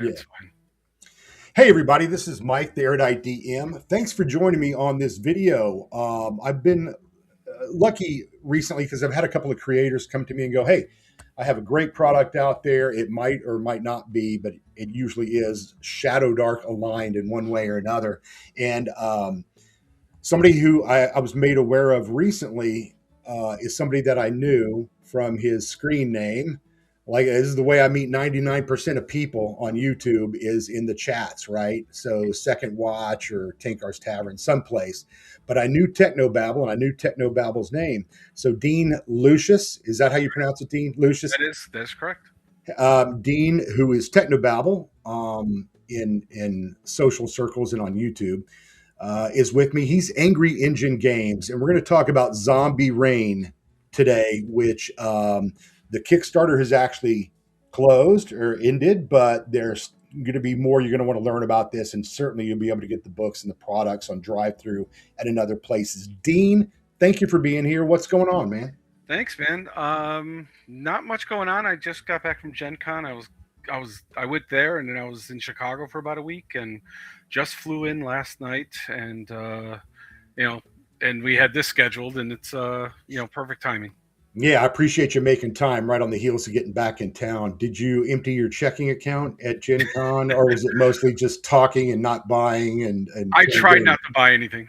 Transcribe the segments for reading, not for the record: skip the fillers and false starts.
Yeah. It's fine. Hey, everybody, this is Mike, the Erudite DM. Thanks for joining me on this video. I've been lucky recently because I've had a couple of creators come to me and go, hey, I have a great product out there. It might or might not be, but it usually is Shadow Dark aligned in one way or another. And somebody who I was made aware of recently is somebody that I knew from his screen name. Like, this is the way I meet 99% of people on YouTube is in the chats, right? So Second Watch or Tankar's Tavern, someplace. But I knew Technobabble and I knew Technobabble's name. So Dean Lucius, is that how you pronounce it, Dean Lucius? That's correct. Dean, who is Technobabble in social circles and on YouTube, is with me. He's Angry Engine Games, and we're going to talk about Zombie Rain today, which the Kickstarter has actually closed or ended, but there's going to be more you're going to want to learn about this, and certainly you'll be able to get the books and the products on drive-through and in other places. Dean, thank you for being here. What's going on, man? Thanks, man. Not much going on. I just got back from Gen Con. I went there, and then I was in Chicago for about a week, and just flew in last night, and you know, and we had this scheduled, and it's perfect timing. Yeah, I appreciate you making time right on the heels of getting back in town. Did you empty your checking account at Gen Con, or was it mostly just talking and not buying and I playing tried games? not to buy anything.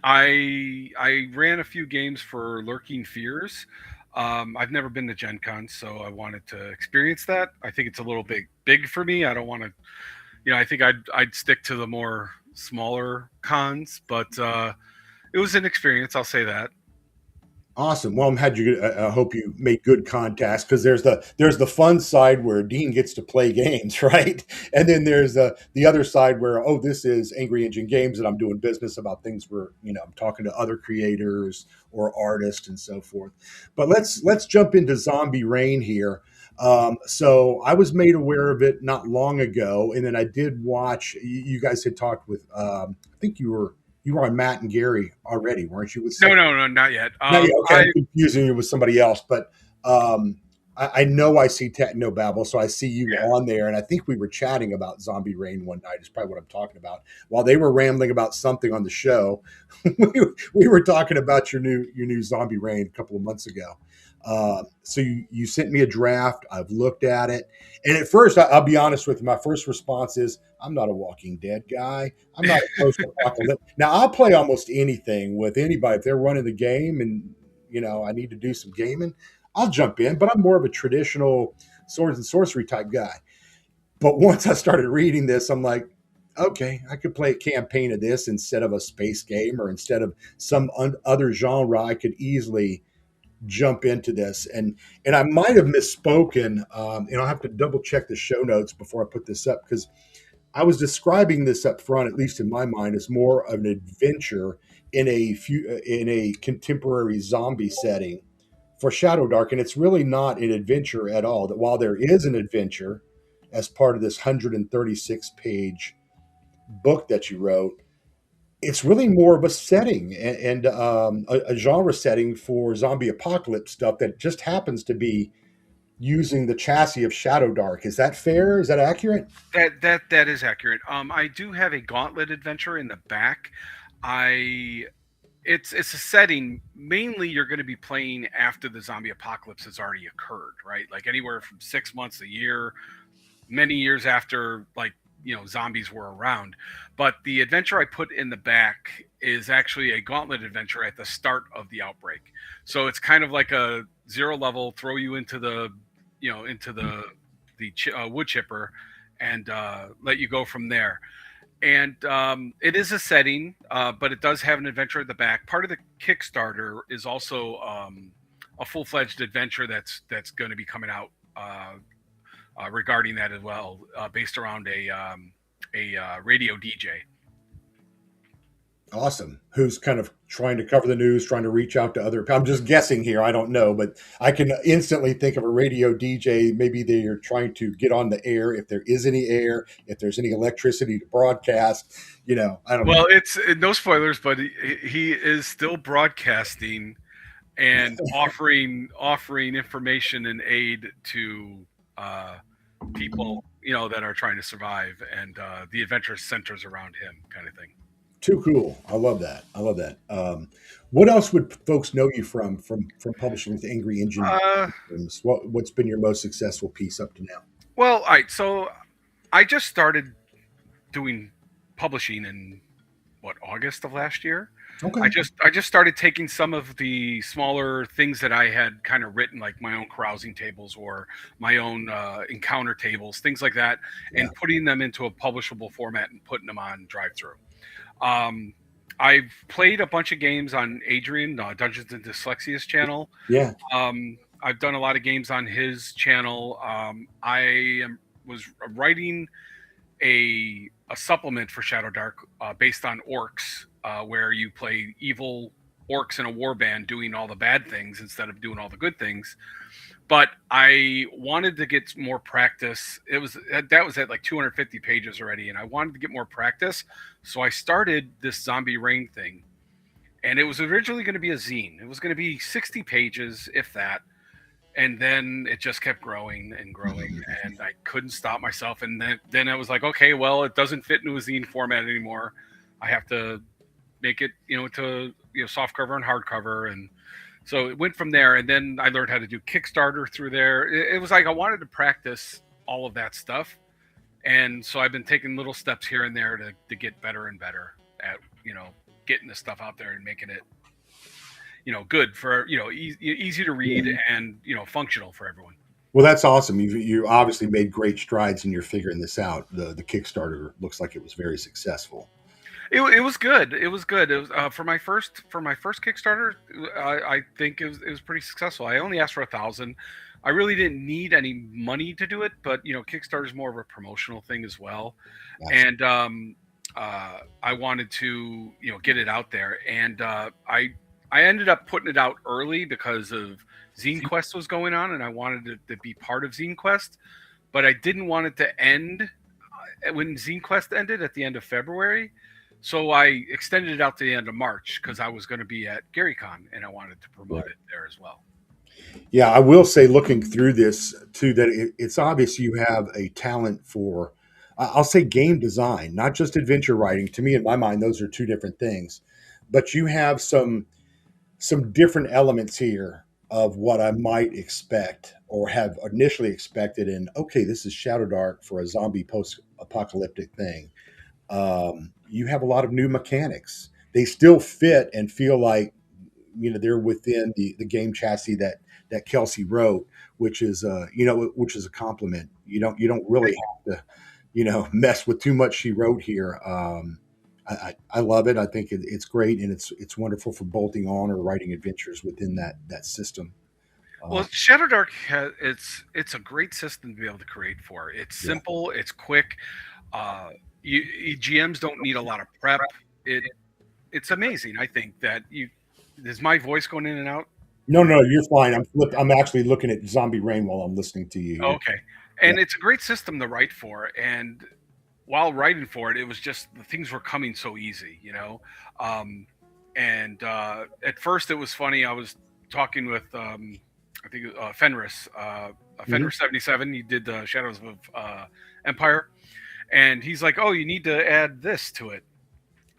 I ran a few games for Lurking Fears. I've never been to Gen Con, so I wanted to experience that. I think it's a little big for me. I don't want to, I think I'd stick to the more smaller cons, but it was an experience. I'll say that. Awesome. Well, I'm had you. I hope you make good contacts because there's the fun side where Dean gets to play games, right? And then there's the other side where this is Angry Engine Games and I'm doing business about things where I'm talking to other creators or artists and so forth. But let's jump into Zombie Rain here. So I was made aware of it not long ago, and then I did watch. You guys had talked with. I think you were on Matt and Gary already, weren't you? With No, second. no, no, not yet. No, yeah, okay, I'm confusing you with somebody else, but I know I see Technobabble, so I see you Yeah. on there, and I think we were chatting about Zombie Rain one night. Is probably what I'm talking about. While they were rambling about something on the show, we were talking about your new Zombie Rain a couple of months ago. So you sent me a draft. I've looked at it, and at first, I'll be honest with you. My first response is, I'm not a Walking Dead guy. I'm not a post-apocalyptic. Now, I'll play almost anything with anybody if they're running the game, and I need to do some gaming. I'll jump in, but I'm more of a traditional swords and sorcery type guy. But once I started reading this, I'm like, okay, I could play a campaign of this instead of a space game or instead of some other genre. I could easily jump into this, and I might have misspoken. And I'll have to double check the show notes before I put this up because I was describing this up front, at least in my mind, as more of an adventure in a contemporary zombie setting for Shadow Dark, and it's really not an adventure at all. That while there is an adventure as part of this 136 page book that you wrote, it's really more of a setting and a genre setting for zombie apocalypse stuff that just happens to be using the chassis of Shadow Dark. Is that fair? Is that accurate? That is accurate. I do have a gauntlet adventure in the back. I it's a setting. Mainly, you're going to be playing after the zombie apocalypse has already occurred, right? Like anywhere from 6 months, a year, many years after, like zombies were around. But the adventure I put in the back is actually a gauntlet adventure at the start of the outbreak. So it's kind of like a zero level, throw you into the wood chipper, and let you go from there. And it is a setting, but it does have an adventure at the back. Part of the Kickstarter is also a full-fledged adventure that's going to be coming out regarding that as well, based around a radio DJ. Awesome. Who's kind of trying to cover the news, trying to reach out to other. I'm just guessing here. I don't know, but I can instantly think of a radio DJ. Maybe they are trying to get on the air if there is any air, if there's any electricity to broadcast. I don't know. Well, it's no spoilers, but he is still broadcasting and offering information and aid to people, that are trying to survive, and the adventure centers around him, kind of thing. Too cool. I love that. I love that. What else would folks know you from publishing with Angry Engine Uh, Games? What's been your most successful piece up to now? well, all right. So I just started doing publishing in August of last year. Okay. I just started taking some of the smaller things that I had kind of written, like my own carousing tables or my own encounter tables, things like that, Yeah. and putting them into a publishable format and putting them on drive through. Um, I've played a bunch of games on Adrian, Dungeons and Dyslexia's channel. Yeah. I've done a lot of games on his channel. Was writing a supplement for Shadowdark based on orcs, where you play evil orcs in a warband doing all the bad things instead of doing all the good things. But I wanted to get more practice. That was at like 250 pages already, and I wanted to get more practice. So I started this zombie rain thing, and it was originally going to be a zine. It was going to be 60 pages, if that, and then it just kept growing and growing, and I couldn't stop myself. And then I was like, okay, well, it doesn't fit into a zine format anymore. I have to make it, to soft cover and hardcover, and so it went from there. And then I learned how to do Kickstarter through there. It was like I wanted to practice all of that stuff, and so I've been taking little steps here and there to get better and better at getting this stuff out there and making it good for easy to read and functional for everyone. Well, that's awesome. You obviously made great strides and you're figuring this out. The Kickstarter looks like it was very successful. It was good. It was good. It was for my first Kickstarter. I think it was pretty successful. I only asked for 1,000. I really didn't need any money to do it, but Kickstarter is more of a promotional thing as well, and I wanted to get it out there, and I ended up putting it out early because of Zine Quest was going on, and I wanted it to be part of Zine Quest, but I didn't want it to end when Zine Quest ended at the end of February. So I extended it out to the end of March because I was going to be at GaryCon and I wanted to promote it there as well. Yeah, I will say, looking through this too, that it's obvious you have a talent for, I'll say, game design, not just adventure writing. To me, in my mind, those are two different things. But you have some different elements here of what I might expect or have initially expected. And okay, this is Shadowdark for a zombie post-apocalyptic thing. You have a lot of new mechanics. They still fit and feel like they're within the game chassis that Kelsey wrote, which is which is a compliment. You don't really have to mess with too much she wrote here. I love it. I think it's great, and it's wonderful for bolting on or writing adventures within that system. Well, Uh, Shadowdark it's a great system to be able to create for. It's yeah. simple, it's quick. GMs don't need a lot of prep. It's amazing. I think that is my voice going in and out. No, no, you're fine. I'm actually looking at Zombie Rain while I'm listening to you here. Okay, Yeah. and it's a great system to write for. And while writing for it, it was just the things were coming so easy. And at first, it was funny. I was talking with I think Fenris, Mhm. Fenris 77. He did the Shadows of Empire, and he's like, "Oh, you need to add this to it."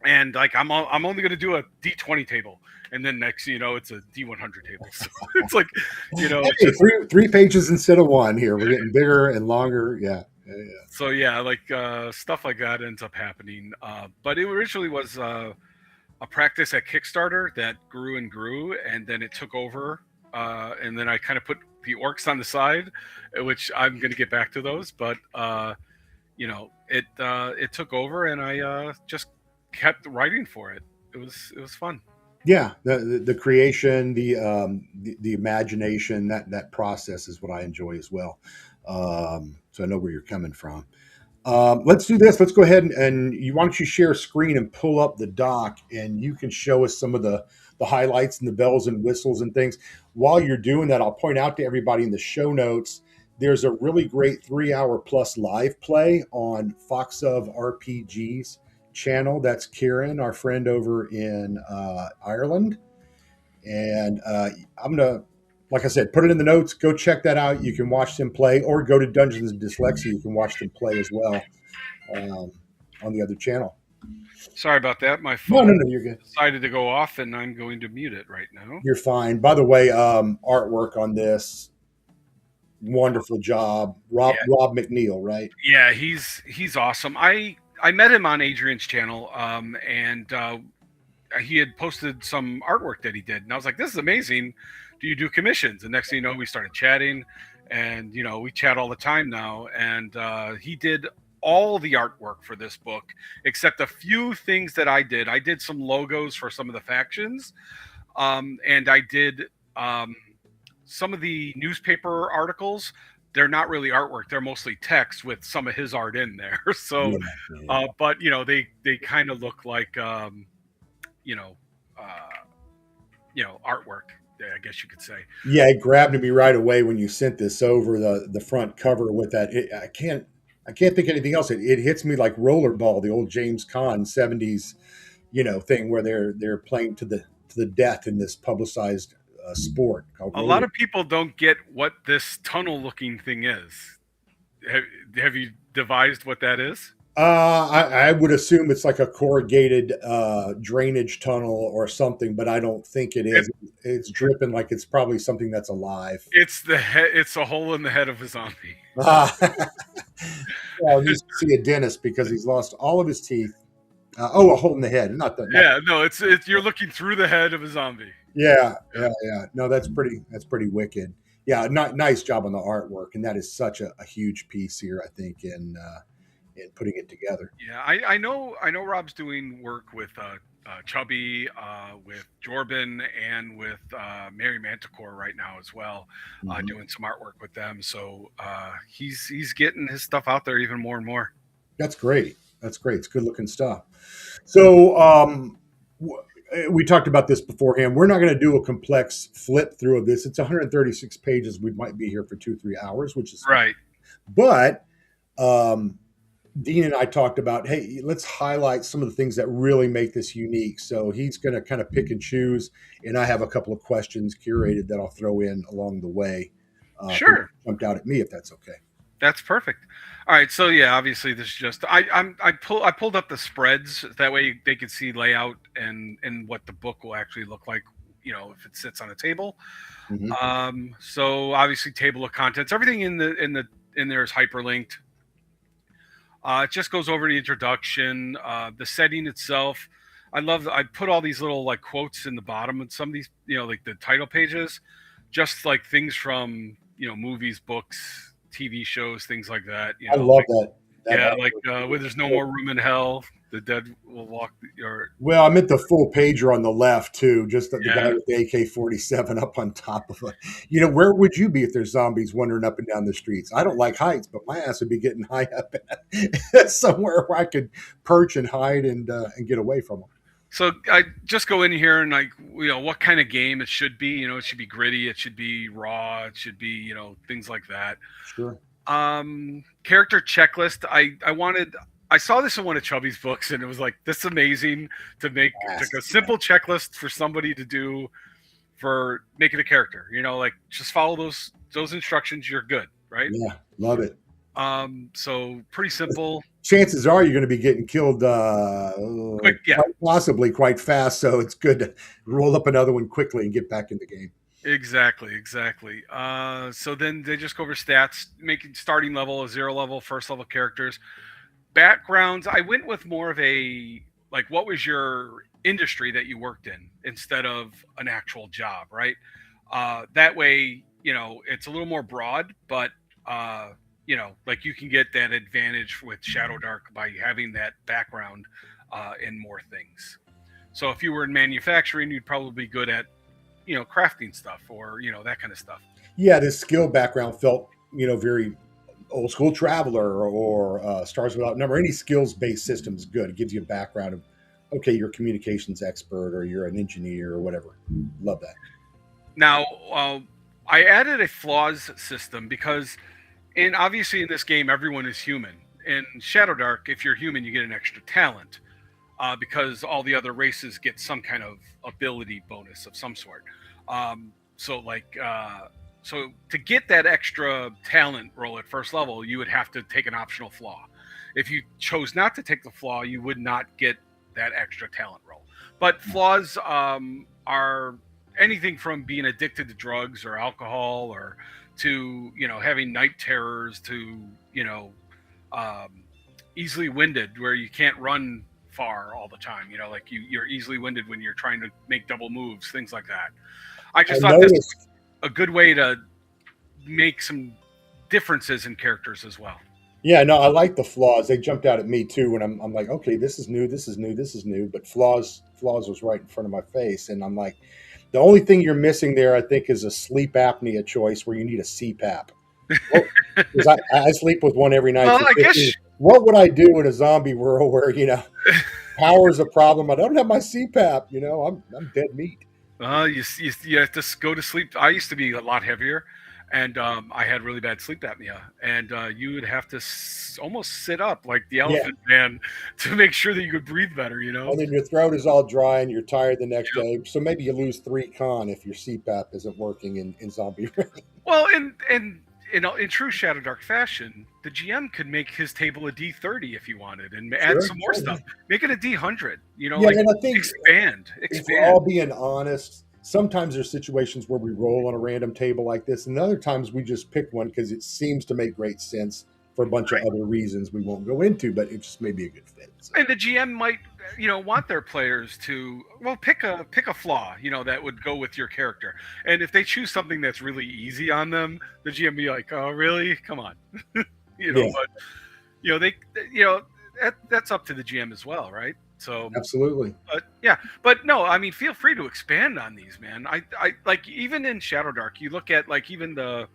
And like I'm only going to do a D20 table, and then next it's a D100 table. So it's like it's Hey, just three pages instead of one here. We're getting bigger and longer. Yeah. Yeah, yeah. so yeah, like stuff like that ends up happening. But it originally was a practice at Kickstarter that grew and grew, and then it took over. And then I kind of put the orcs on the side, which I'm going to get back to those. But it took over, and I just kept writing for it. It was fun. Yeah, the creation, the imagination, that process is what I enjoy as well. So I know where you're coming from. Let's do this. Let's go ahead and why don't you share a screen and pull up the doc, and you can show us some of the highlights and the bells and whistles and things. While you're doing that, I'll point out to everybody in the show notes. There's a really great 3 hour plus live play on FOXXOF-RPG's channel. That's Kieran, our friend over in Ireland, and I'm gonna like I said, put it in the notes. Go check that out. You can watch them play, or go to Dungeons and Dyslexia. You can watch them play as well um, on the other channel. Sorry about that. My No, no, phone no, you're good. decided to go off, and I'm going to mute it right now. You're fine. By the way, artwork on this, wonderful job, Yeah, Rob McNeil, right? yeah, he's awesome. I met him on Adrian's channel, and he had posted some artwork that he did, and I was like, "This is amazing. Do you do commissions?" And next thing you know, we started chatting, and we chat all the time now. And he did all the artwork for this book, except a few things that I did. I did some logos for some of the factions, and I did some of the newspaper articles. They're not really artwork; they're mostly text with some of his art in there. So, Yeah, yeah. but they kind of look like you know, uh, artwork. I guess you could say. Yeah, it grabbed me right away when you sent this over the front cover with that. I can't think of anything else. It hits me like Rollerball, the old James Caan '70s thing where they're playing to the death in this publicized sport called A lot roller. of people don't get what this tunnel-looking thing is. Have, have you devised what that is? I would assume it's like a corrugated drainage tunnel or something, but I don't think it It, is. It's dripping like it's probably something that's alive. it's the head. It's a hole in the head of a zombie. Ah. Well, he needs to see a dentist because he's lost all of his teeth. A hole in the head, not. Yeah, no, it's you're looking through the head of a zombie. Yeah, Yeah. yeah, yeah. No, that's pretty wicked. Yeah, nice job on the artwork, and that is such a huge piece here. I think in putting it together. Yeah, I know Rob's doing work with Chubby, with Jorben, and with Mary Manticore right now as well, Mhm. doing some artwork with them. So he's getting his stuff out there even more and more. That's great. That's great. It's good looking stuff. So we talked about this beforehand. We're not going to do a complex flip through of this. It's 136 pages. We might be here for 2-3 hours, which is fine. Right. But um, Dean and I talked about, hey, let's highlight some of the things that really make this unique. So he's going to kind of pick and choose, and I have a couple of questions curated that I'll throw in along the way. Sure. Jumped out at me if that's okay. That's perfect. All right, so yeah, obviously this is just I pulled up the spreads that way they could see layout and what the book will actually look like, if it sits on a table. Mm-hmm. So obviously table of contents, everything in there is hyperlinked. It just goes over the introduction, the setting itself. I put all these little like quotes in the bottom of some of these, like the title pages, just like things from movies, books, TV shows, things like that. I love that. Yeah, like where there's no more room in hell, the dead will walk. Or Well, I meant the full pager on the left too, just the guy yeah, with the AK-47 up on top of it. Where would you be if there's zombies wandering up and down the streets? I don't like heights, but my ass would be getting high up somewhere where I could perch and hide and get away from them. so I just go in here and like what kind of game it should be. It should be gritty, it should be raw, it should be things like that. Sure. Character checklist. I saw this in one of Chubby's books, and it was like, this is amazing to make Yes. like a simple checklist for somebody to do for making a character. Like just follow those instructions. You're good, right? Yeah, love it. So pretty simple. Chances are you're going to be getting killed Quick, yeah, quite possibly quite fast, so it's good to roll up another one quickly and get back in the game. exactly. So then they just go over stats, making starting level, 0 level, first level characters. Backgrounds, I went with more of a like, what was your industry that you worked in instead of an actual job, right? That way, it's a little more broad, but like you can get that advantage with Shadowdark by having that background in more things. So if you were in manufacturing, you'd probably be good at crafting stuff or that kind of stuff. Yeah, this skill background felt very old school Traveler or Stars Without Number. Any skills based system is good. It gives you a background of, okay, you're a communications expert or you're an engineer or whatever. Love that. Now, I added a flaws system because, and obviously in this game, everyone is human. In Shadowdark, if you're human, you get an extra talent because all the other races get some kind of ability bonus of some sort. So so to get that extra talent roll at first level, you would have to take an optional flaw. If you chose not to take the flaw, you would not get that extra talent roll. But flaws are anything from being addicted to drugs or alcohol, or to having night terrors, to um, easily winded, where you can't run far all the time. Like you're easily winded when you're trying to make double moves, things like that. I I just thought this noticed. was a good way to make some differences in characters as well. Yeah, no, I like the flaws. They jumped out at me too, and I'm like, okay, this is new, this is new, this is new. But flaws was right in front of my face, and I'm like, the only thing you're missing there, I think, is a sleep apnea choice where you need a CPAP. Well, because I sleep with one every night Well, for I guess 15. What would I do in a zombie world where power's a problem? I don't have my CPAP. I'm dead meat. you have to go to sleep. I used to be a lot heavier, and I had really bad sleep apnea, and you would have to almost sit up like the Yeah, Elephant Man to make sure that you could breathe better. and then your throat is all dry and you're tired the next Yep. day. So maybe you lose 3 con if your CPAP isn't working in zombie rain. Well, and in true Shadowdark fashion, the GM could make his table a D30 if he wanted, and add Sure, some more sure. stuff. Make it a D100. Yeah, Like and I think expand, if we're all expand. being honest, sometimes there's situations where we roll on a random table like this, and other times we just pick one because it seems to make great sense for a bunch of Right. other reasons we won't go into, but it just may be a good fit. So, And the GM might, want their players to pick a flaw, that would go with your character. And if they choose something that's really easy on them, the GM be like, "Oh, really? Come on," yeah, But they, that's up to the GM as well, right? So, absolutely. but yeah, but no, I mean, feel free to expand on these, man. I like, even in Shadowdark, you look at like even the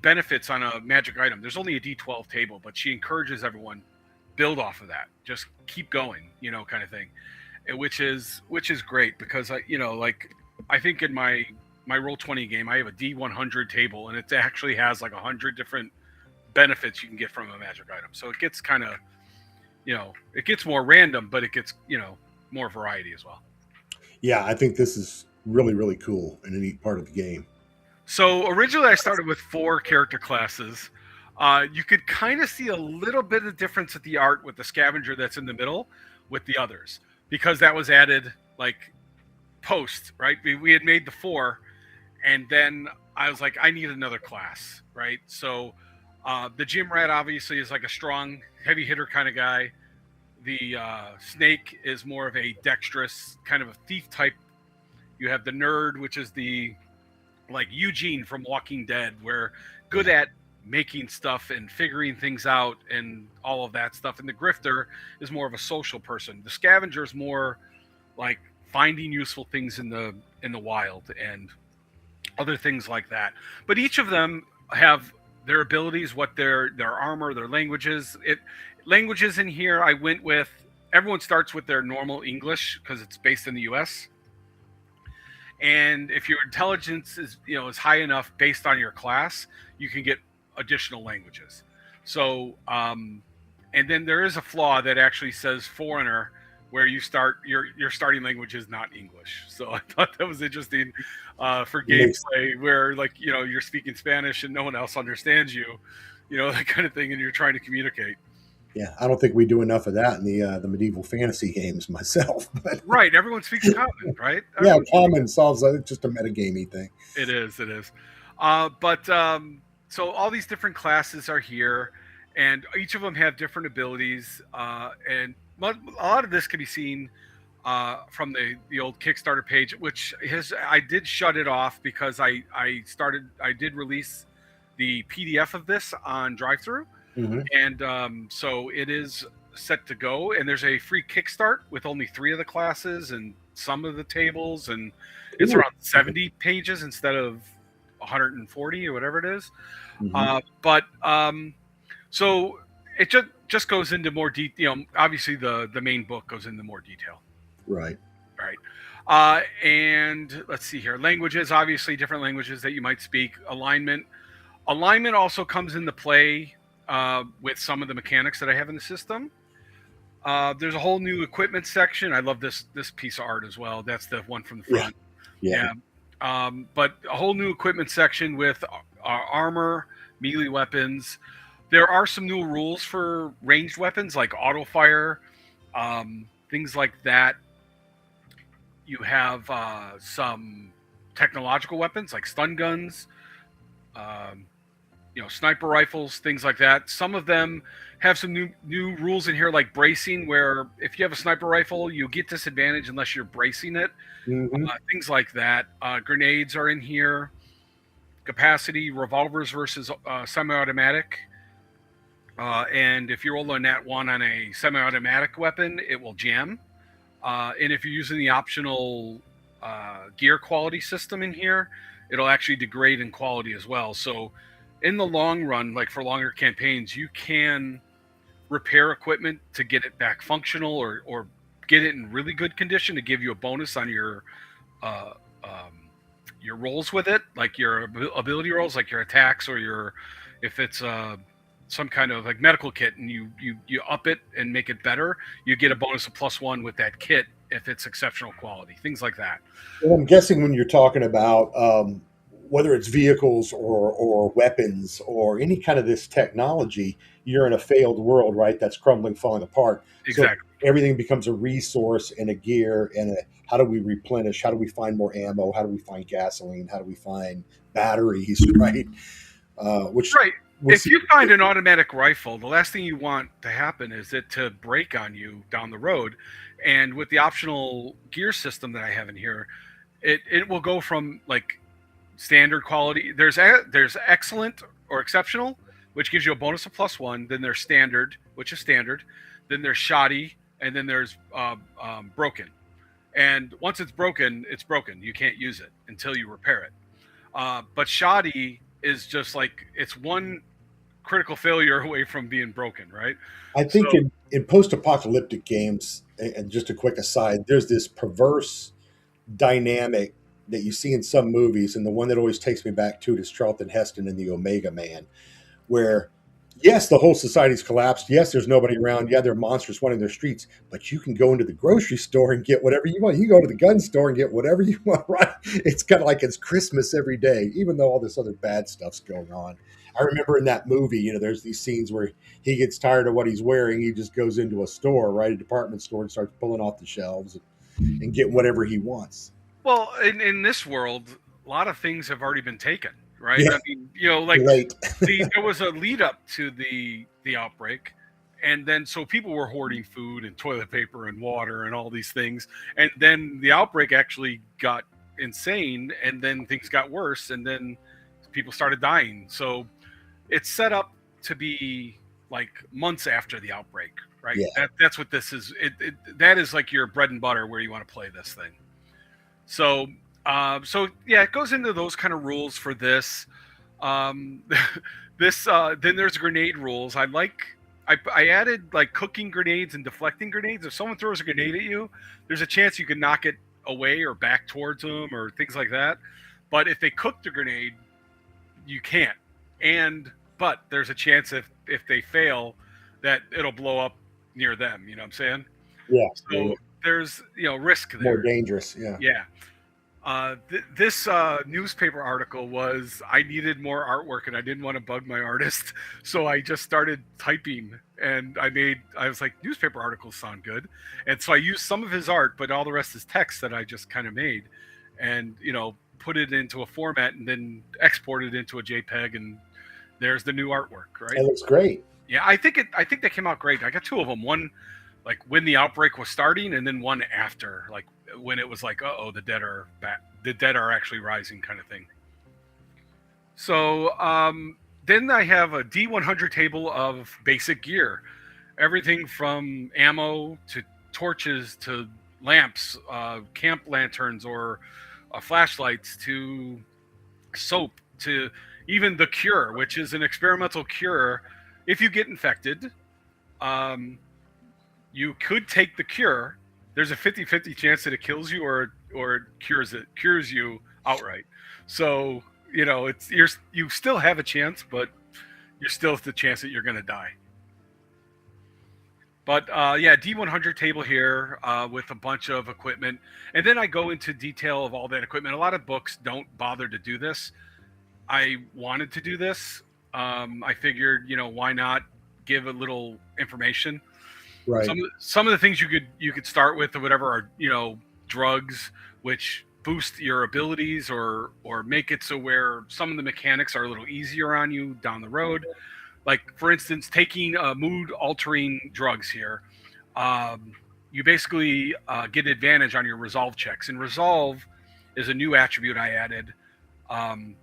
benefits on a magic item. There's only a D12 table, but she encourages everyone build off of that. Just keep going, kind of thing, which is great because like I think in my Roll20 game, I have a D100 table, and it actually has like 100 different benefits you can get from a magic item. So it gets kind of it gets more random, but it gets more variety as well. Yeah, I think this is really, really cool and a neat part of the game. So originally, I started with 4 character classes. You could kind of see a little bit of difference at the art with the scavenger that's in the middle with the others, because that was added like post, right? We had made the 4, and then I was like, I need another class, right? So the gym rat obviously is like a strong, heavy hitter kind of guy. The snake is more of a dexterous kind of a thief type. You have the nerd, which is the like Eugene from Walking Dead, where good at making stuff and figuring things out and all of that stuff. And the grifter is more of a social person. The scavenger is more like finding useful things in the wild and other things like that. But each of them have their abilities, what their armor, their languages. Languages in here, I went with everyone starts with their normal English because it's based in the U.S. And if your intelligence is high enough based on your class, you can get additional languages. So and then there is a flaw that actually says foreigner, where you start your starting language is not English. So I thought that was interesting for Makes gameplay, where like you're speaking Spanish and no one else understands you, that kind of thing, and you're trying to communicate. Yeah, I don't think we do enough of that in the medieval fantasy games myself. But Right, everyone speaks common, right? yeah, Everyone. common solves just a metagamey thing. It is. It is. But so all these different classes are here, and each of them have different abilities. And a lot of this can be seen from the old Kickstarter page, which I did shut it off because I did release the PDF of this on drive-through, Hmm. and so it is set to go. And there's a free Kickstart with only 3 of the classes and some of the tables, and it's Ooh. around 70 pages instead of 140 or whatever it is. Hmm. But so it just goes into more detail. Obviously, the main book goes into more detail, Right. right? And let's see here. Languages, obviously, different languages that you might speak. Alignment also comes into play with some of the mechanics that I have in the system. There's a whole new equipment section. I love this piece of art as well. That's the one from the Yeah. front. Yeah. Yeah. But a whole new equipment section with armor, melee weapons. There are some new rules for ranged weapons like auto fire, things like that. You have some technological weapons like stun guns, um, sniper rifles, things like that. Some of them have some new rules in here, like bracing, where if you have a sniper rifle, you get disadvantage unless you're bracing it. Hmm. Things like that. Grenades are in here. Capacity, revolvers versus semi-automatic. And if you roll a nat one on a semi-automatic weapon, it will jam. And if you're using the optional gear quality system in here, it'll actually degrade in quality as well. So, in the long run, like for longer campaigns, you can repair equipment to get it back functional, or get it in really good condition to give you a bonus on uh, um, your rolls with it, like your ability rolls, like your attacks, or your if it's some kind of like medical kit, and you up it and make it better, you get a bonus of +1 with that kit if it's exceptional quality, things like that. Well, I'm guessing when you're talking about whether it's vehicles or weapons or any kind of this technology, you're in a failed world, right? That's crumbling, falling apart. So Exactly. everything becomes a resource and a gear and a how do we replenish? How do we find more ammo? How do we find gasoline? How do we find batteries? Right? Which Right. we'll If see. you find an automatic rifle, the last thing you want to happen is it to break on you down the road. And with the optional gear system that I have in here, it will go from like standard quality. There's excellent or exceptional, which gives you a bonus of +1. Then there's standard, which is standard. Then there's shoddy, and then there's broken. And once it's broken, it's broken. You can't use it until you repair it. But shoddy is just like it's one critical failure away from being broken, right? I So think in post-apocalyptic games, and just a quick aside, there's this perverse dynamic that you see in some movies, and the one that always takes me back to it is Charlton Heston in the Omega Man, where yes, the whole society's collapsed. Yes, there's nobody around. Yeah, there are monsters running their streets, but you can go into the grocery store and get whatever you want. You go to the gun store and get whatever you want, right? It's kind of like it's Christmas every day, even though all this other bad stuff's going on. I remember in that movie, there's these scenes where he gets tired of what he's wearing. He just goes into a store, right, a department store, and starts pulling off the shelves and getting whatever he wants. well, in this world, a lot of things have already been taken, right? Yeah, I mean, like late. there was a lead up to the outbreak, and then so people were hoarding food and toilet paper and water and all these things, and then the outbreak actually got insane, and then things got worse, and then people started dying. So it's set up to be like months after the outbreak, right? Yeah, That's what this is. That is like your bread and butter where you want to play this thing. So, so yeah, it goes into those kind of rules for this. Um, this then there's grenade rules. I added like cooking grenades and deflecting grenades. If someone throws a grenade at you, there's a chance you can knock it away or back towards them or things like that. But if they cook the grenade, you can't. And but there's a chance if they fail that it'll blow up near them. You know what I'm saying? yeah, yeah, So yeah. there's risk More there. dangerous. Yeah. Yeah. This newspaper article was I needed more artwork and I didn't want to bug my artist, so I just started typing and I was like newspaper articles sound good, and so I used some of his art, but all the rest is text that I just kind of made, and put it into a format and then exported it into a JPEG, and there's the new artwork, right? It looks great. Yeah, I think they came out great. I got two of them. One like when the outbreak was starting, and then one after, like when it was like, oh, the dead are back. The dead are actually rising, kind of thing. So then I have a D100 table of basic gear, everything from ammo to torches to lamps, camp lanterns, or flashlights to soap to even the cure, which is an experimental cure. If you get infected, um, you could take the cure. There's a 50-50 chance that it kills you or cures you outright. So you still have a chance, but you're still the chance that you're going to die. But yeah, D100 table here with a bunch of equipment. And then I go into detail of all that equipment. A lot of books don't bother to do this. I wanted to do this. I figured, why not give a little information? Right. Some of the things you could start with or whatever are, drugs, which boost your abilities or make it so where some of the mechanics are a little easier on you down the road. Like, for instance, taking mood altering drugs here, you basically get advantage on your resolve checks. And resolve is a new attribute I added um,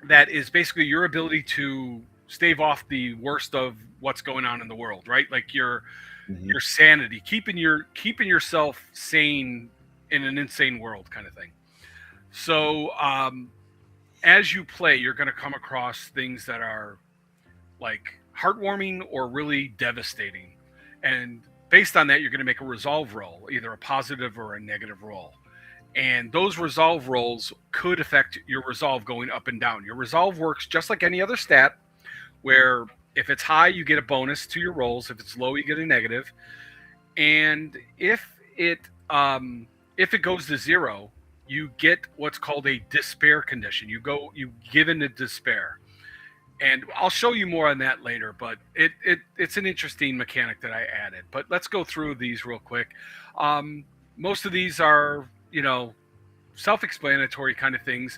that is basically your ability to stave off the worst of what's going on in the world, right? Like Hmm. your sanity, keeping yourself sane in an insane world, kind of thing. So as you play, you're going to come across things that are like heartwarming or really devastating. And based on that, you're going to make a resolve roll, either a positive or a negative roll. And those resolve rolls could affect your resolve going up and down. Your resolve works just like any other stat, where if it's high, you get a bonus to your rolls. If it's low, you get a negative. And if it goes to zero, you get what's called a despair condition. You give into despair, and I'll show you more on that later. But it's an interesting mechanic that I added. But let's go through these real quick. Most of these are self-explanatory kind of things.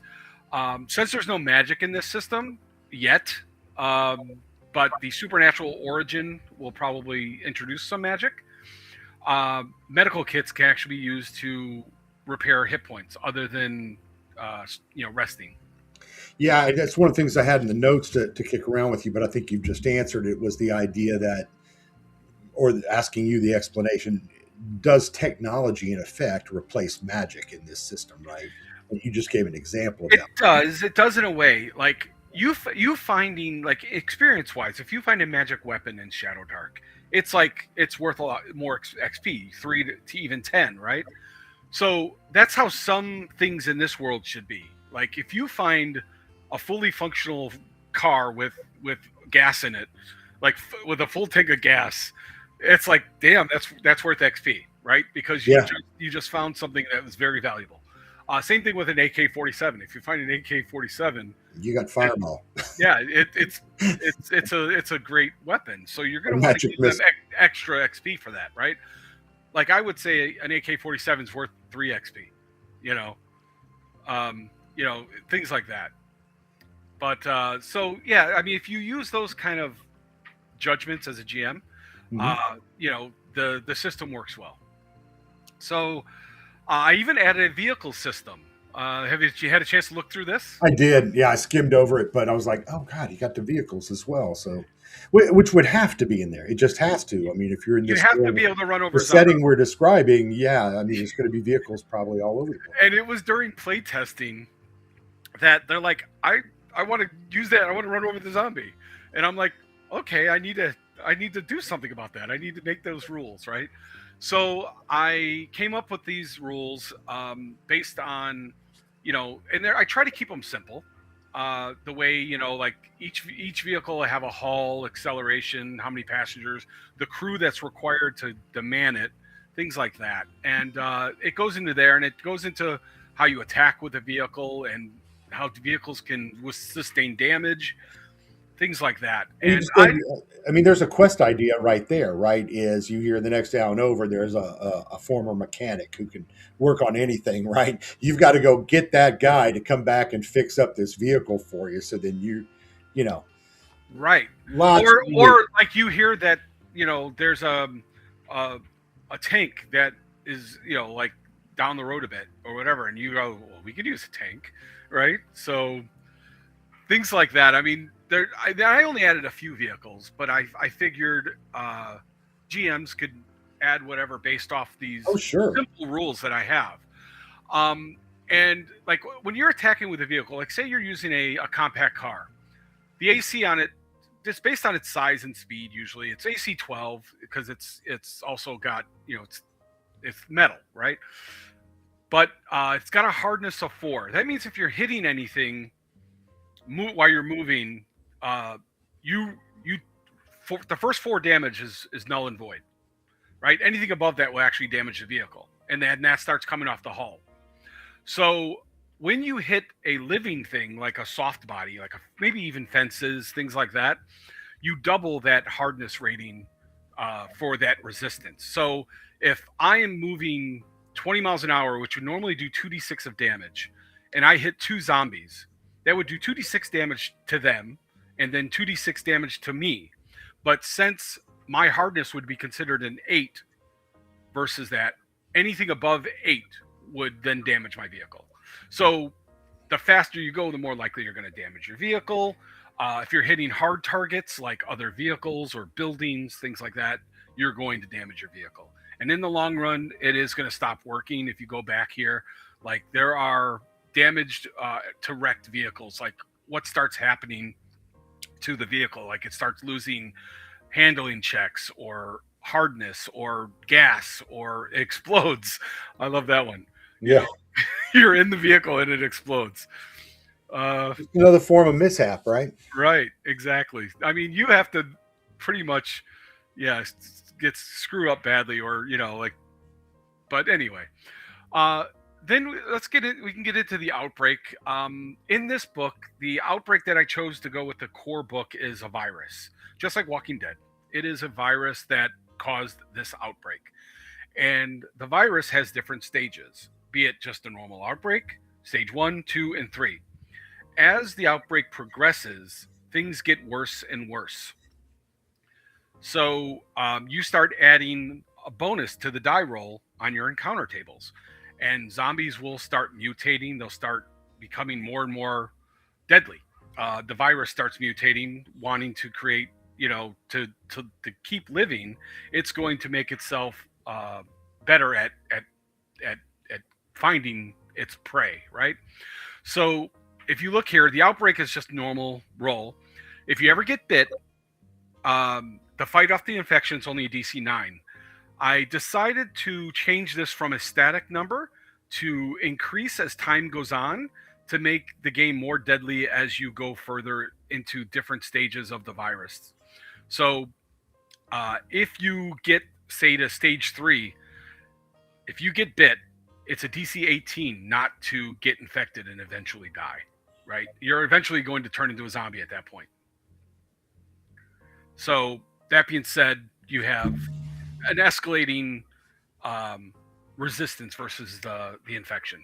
Since there's no magic in this system yet, but the supernatural origin will probably introduce some magic. Medical kits can actually be used to repair hit points other than resting. Yeah, that's one of the things I had in the notes to kick around with you, but I think you've just answered it. Was the idea that, or asking you the explanation, does technology in effect replace magic in this system, right? And you just gave an example of It that. does. It does in a way. Like you finding, like, experience wise, if you find a magic weapon in Shadowdark, it's worth a lot more XP, 3 to even 10, right? So that's how some things in this world should be. Like, if you find a fully functional car with gas in it, like with a full tank of gas, it's like, damn, that's worth XP, right? Because Yeah, you just found something that was very valuable. Same thing with an AK-47. If you find an AK-47, you got it, fireball, yeah, it's a great weapon. So you're a going to want to magic give them missile. extra XP for that, right? Like, I would say an AK-47 is worth 3 XP. You know, things like that. But so yeah, I mean, if you use those kind of judgments as a GM, Hmm. the system works well. So I even added a vehicle system. Have you had a chance to look through this? I did. Yeah, I skimmed over it, but I was like, oh god, you got the vehicles as well. So, which would have to be in there. It just has to. I mean, if you're in You this have to world, be able to run the over zombies. setting we're describing, yeah, I mean, there's going to be vehicles probably all over the place. And it was during play testing that they're like, I want to use that. I want to run over the zombie, and I'm like, okay, I need to do something about that. I need to make those rules, right? So I came up with these rules based on, and there I try to keep them simple. The way, like each vehicle I have a hull, acceleration, how many passengers, the crew that's required to man it, things like that, and it goes into there, and it goes into how you attack with a vehicle and how the vehicles can sustain damage, things like that. And you And just gave, I mean, there's a quest idea right there, right? Is you hear the next town over, there's a former mechanic who can work on anything, right? You've got to go get that guy to come back and fix up this vehicle for you. So then you know, right, lots really, or like you hear that there's a a tank that is like down the road a bit or whatever, and you go, well, we could use a tank, right? So things like that. I mean, I only added a few vehicles, but I figured GMs could add whatever based off oh, these sure. simple rules that I have. Um, and like when you're attacking with a vehicle, like say you're using a compact car, the AC on it, just based on its size and speed, usually it's AC 12 because it's also got it's metal, right? But it's got a hardness of 4. That means if you're hitting anything while you're moving, you for the first 4 damage is null and void. right? Anything above that will actually damage the vehicle, and then that starts coming off the hull. So when you hit a living thing like a soft body, like maybe even fences, things like that, you double that hardness rating for that resistance. So if I am moving 20 miles an hour, which would normally do 2d6 of damage, and I hit two zombies, that would do 2d6 damage to them and then 2d6 damage to me. But since my hardness would be considered an 8 versus that, anything above 8 would then damage my vehicle. So the faster you go, the more likely you're going to damage your vehicle. If you're hitting hard targets like other vehicles or buildings, things like that, you're going to damage your vehicle. And in the long run, it is going to stop working. If you go back here, like there are damaged to wrecked vehicles, like what starts happening to the vehicle, like it starts losing handling checks or hardness or gas or it explodes. I love that one. You Yeah. know, you're in the vehicle and it explodes. Another form of mishap, right? Right, exactly. I mean, you have to pretty much, yeah, get screw up badly, or like. But anyway, uh, then let's get it. We can get into the outbreak. In this book, the outbreak that I chose to go with the core book is a virus, just like Walking Dead. It is a virus that caused this outbreak, and the virus has different stages. Be it just a normal outbreak, stage 1, 2, and 3. As the outbreak progresses, things get worse and worse. So you start adding a bonus to the die roll on your encounter tables, and zombies will start mutating. They'll start becoming more and more deadly. The virus starts mutating, wanting to create, to keep living. It's going to make itself better at at finding its prey, right? So if you look here, the outbreak is just normal roll. If you ever get bit, the fight off the infection is only a DC 9. I decided to change this from a static number to increase as time goes on to make the game more deadly as you go further into different stages of the virus. So if you get, say, to stage 3, if you get bit, it's a DC 18 not to get infected and eventually die, right? You're eventually going to turn into a zombie at that point. So that being said, you have an escalating resistance versus the infection.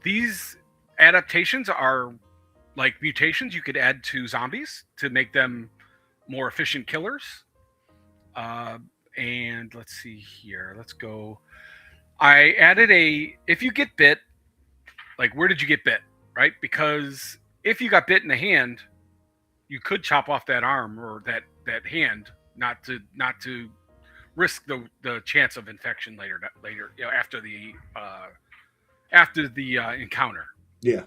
These adaptations are like mutations you could add to zombies to make them more efficient killers. And let's see here. Let's go. I added if you get bit, like where did you get bit, right? Because if you got bit in the hand, you could chop off that arm or that hand, not to risk the chance of infection later, after the encounter. Yeah.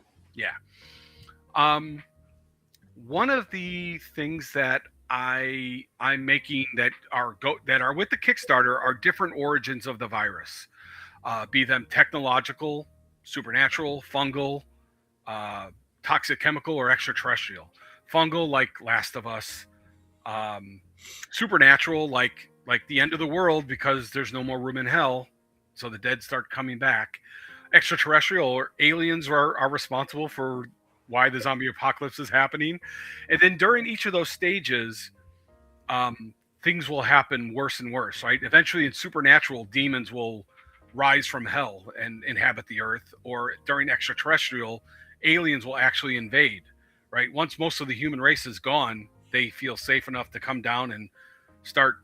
One of the things that I'm making that are with the Kickstarter are different origins of the virus, be them technological, supernatural, fungal, toxic chemical, or extraterrestrial. Fungal, like Last of Us. Supernatural, like the end of the world, because there's no more room in hell, so the dead start coming back. Extraterrestrial, or aliens are responsible for why the zombie apocalypse is happening. And then during each of those stages, things will happen worse and worse, right? Eventually in supernatural, demons will rise from hell and inhabit the earth, or during extraterrestrial, aliens will actually invade, right? Once most of the human race is gone, they feel safe enough to come down and start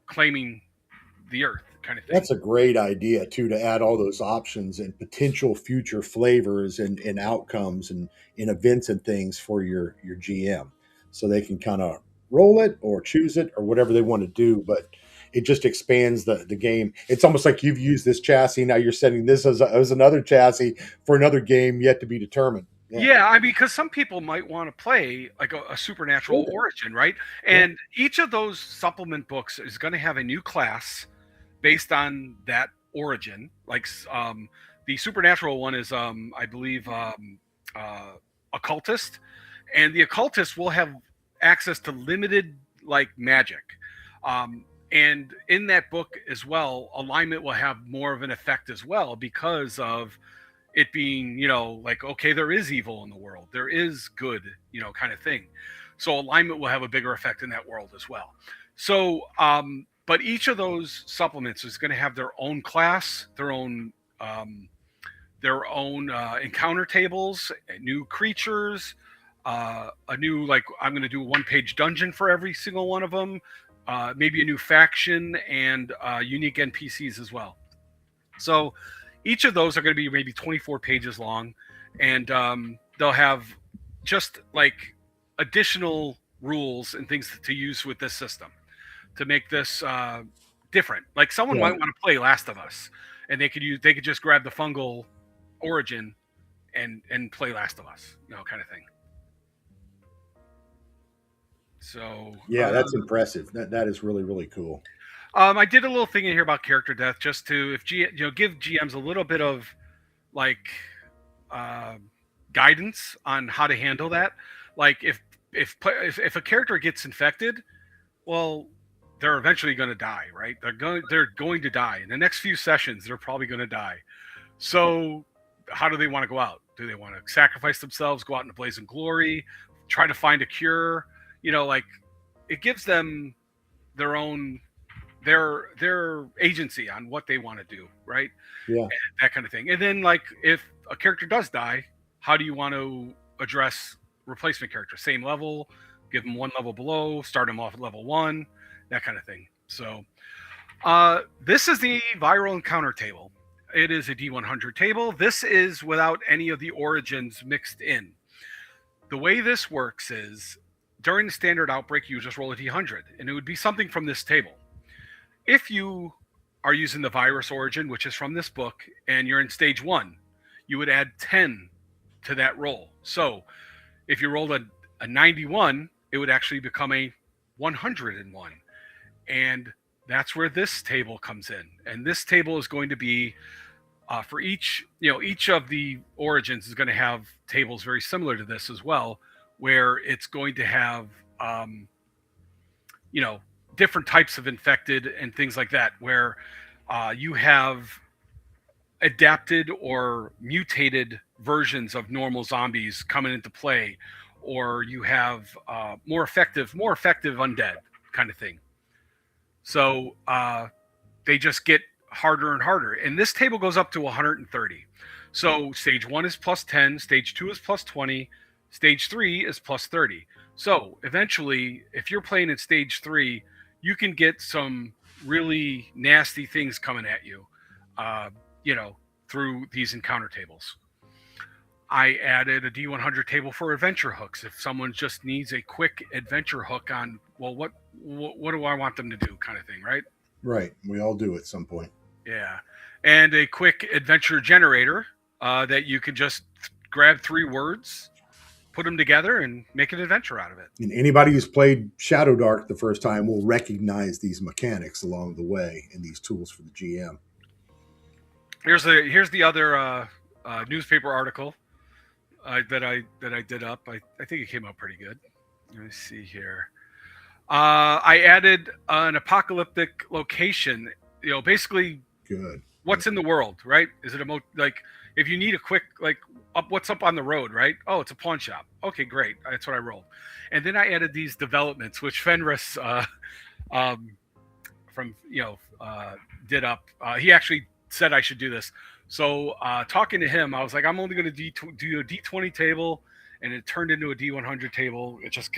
claiming the earth, kind of thing. That's a great idea too, to add all those options and potential future flavors and outcomes and events and things for your GM, so they can kind of roll it or choose it or whatever they want to do. But it just expands the game. It's almost like you've used this chassis, now you're setting this as another chassis for another game yet to be determined. Yeah, I mean, because some people might want to play like a supernatural origin, right? And each of those supplement books is going to have a new class based on that origin. Like the supernatural one is, I believe, occultist, and the occultist will have access to limited like magic. And in that book as well, alignment will have more of an effect as well because of it being, like, okay, there is evil in the world, there is good, kind of thing. So alignment will have a bigger effect in that world as well. So, but each of those supplements is going to have their own class, um, their own encounter tables, new creatures, a new, like, I'm going to do a 1-page dungeon for every single one of them, maybe a new faction, and unique NPCs as well. So each of those are going to be maybe 24 pages long, and they'll have just like additional rules and things to use with this system to make this different. Like someone Yeah. might want to play Last of Us, and they could just grab the fungal origin and play Last of Us, kind of thing. So Yeah, that's impressive. That is really, really cool. I did a little thing in here about character death, just to give GMs a little bit of like uh, guidance on how to handle that. Like if a character gets infected, well, they're eventually going to die, right? They're going to die in the next few sessions. They're probably going to die. So how do they want to go out? Do they want to sacrifice themselves, go out in a blaze of glory, try to find a cure? Like it gives them their own their agency on what they want to do, right? Yeah. And that kind of thing. And then, like, if a character does die, how do you want to address replacement character? Same level, give them one level below, start them off at level 1, that kind of thing. So this is the viral encounter table. It is a D100 table. This is without any of the origins mixed in. The way this works is during the standard outbreak, you just roll a D100, and it would be something from this table. If you are using the virus origin, which is from this book, and you're in stage 1, you would add 10 to that roll. So if you rolled a 91, it would actually become a 101. And that's where this table comes in. And this table is going to be for each of the origins is going to have tables very similar to this as well, where it's going to have, different types of infected and things like that, where you have adapted or mutated versions of normal zombies coming into play, or you have more effective undead kind of thing. So they just get harder and harder. And this table goes up to 130. So stage 1 is plus 10, stage 2 is plus 20, stage 3 is plus 30. So eventually, if you're playing in stage 3, you can get some really nasty things coming at you, through these encounter tables. I added a D100 table for adventure hooks. If someone just needs a quick adventure hook on, well, what do I want them to do, kind of thing, right? Right. We all do at some point. Yeah. And a quick adventure generator that you can just grab 3 words, put them together, and make an adventure out of it. And anybody who's played Shadowdark the first time will recognize these mechanics along the way and these tools for the GM. Here's the other newspaper article that I did up. I think it came out pretty good. Let me see here. I added an apocalyptic location. Basically, good. What's in the world, right? Is it like if you need a quick what's up on the road, right? Oh, it's a pawn shop. Okay, great. That's what I rolled. And then I added these developments, which Fenris from did up. He actually said I should do this. So talking to him, I was like, I'm only going to do a D20 table, and it turned into a D100 table. I just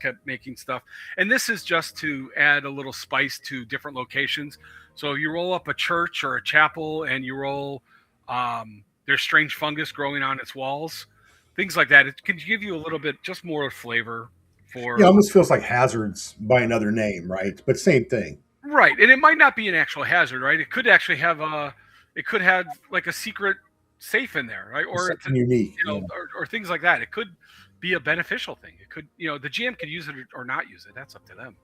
kept making stuff, and this is just to add a little spice to different locations. So if you roll up a church or a chapel, and you roll, there's strange fungus growing on its walls, things like that. It can give you a little bit just more flavor for. Yeah, it almost feels like hazards by another name, right? But same thing. Right, and it might not be an actual hazard, right? It could actually have like a secret safe in there, right? Or something unique, or things like that. It could be a beneficial thing. It could, the GM could use it or not use it. That's up to them.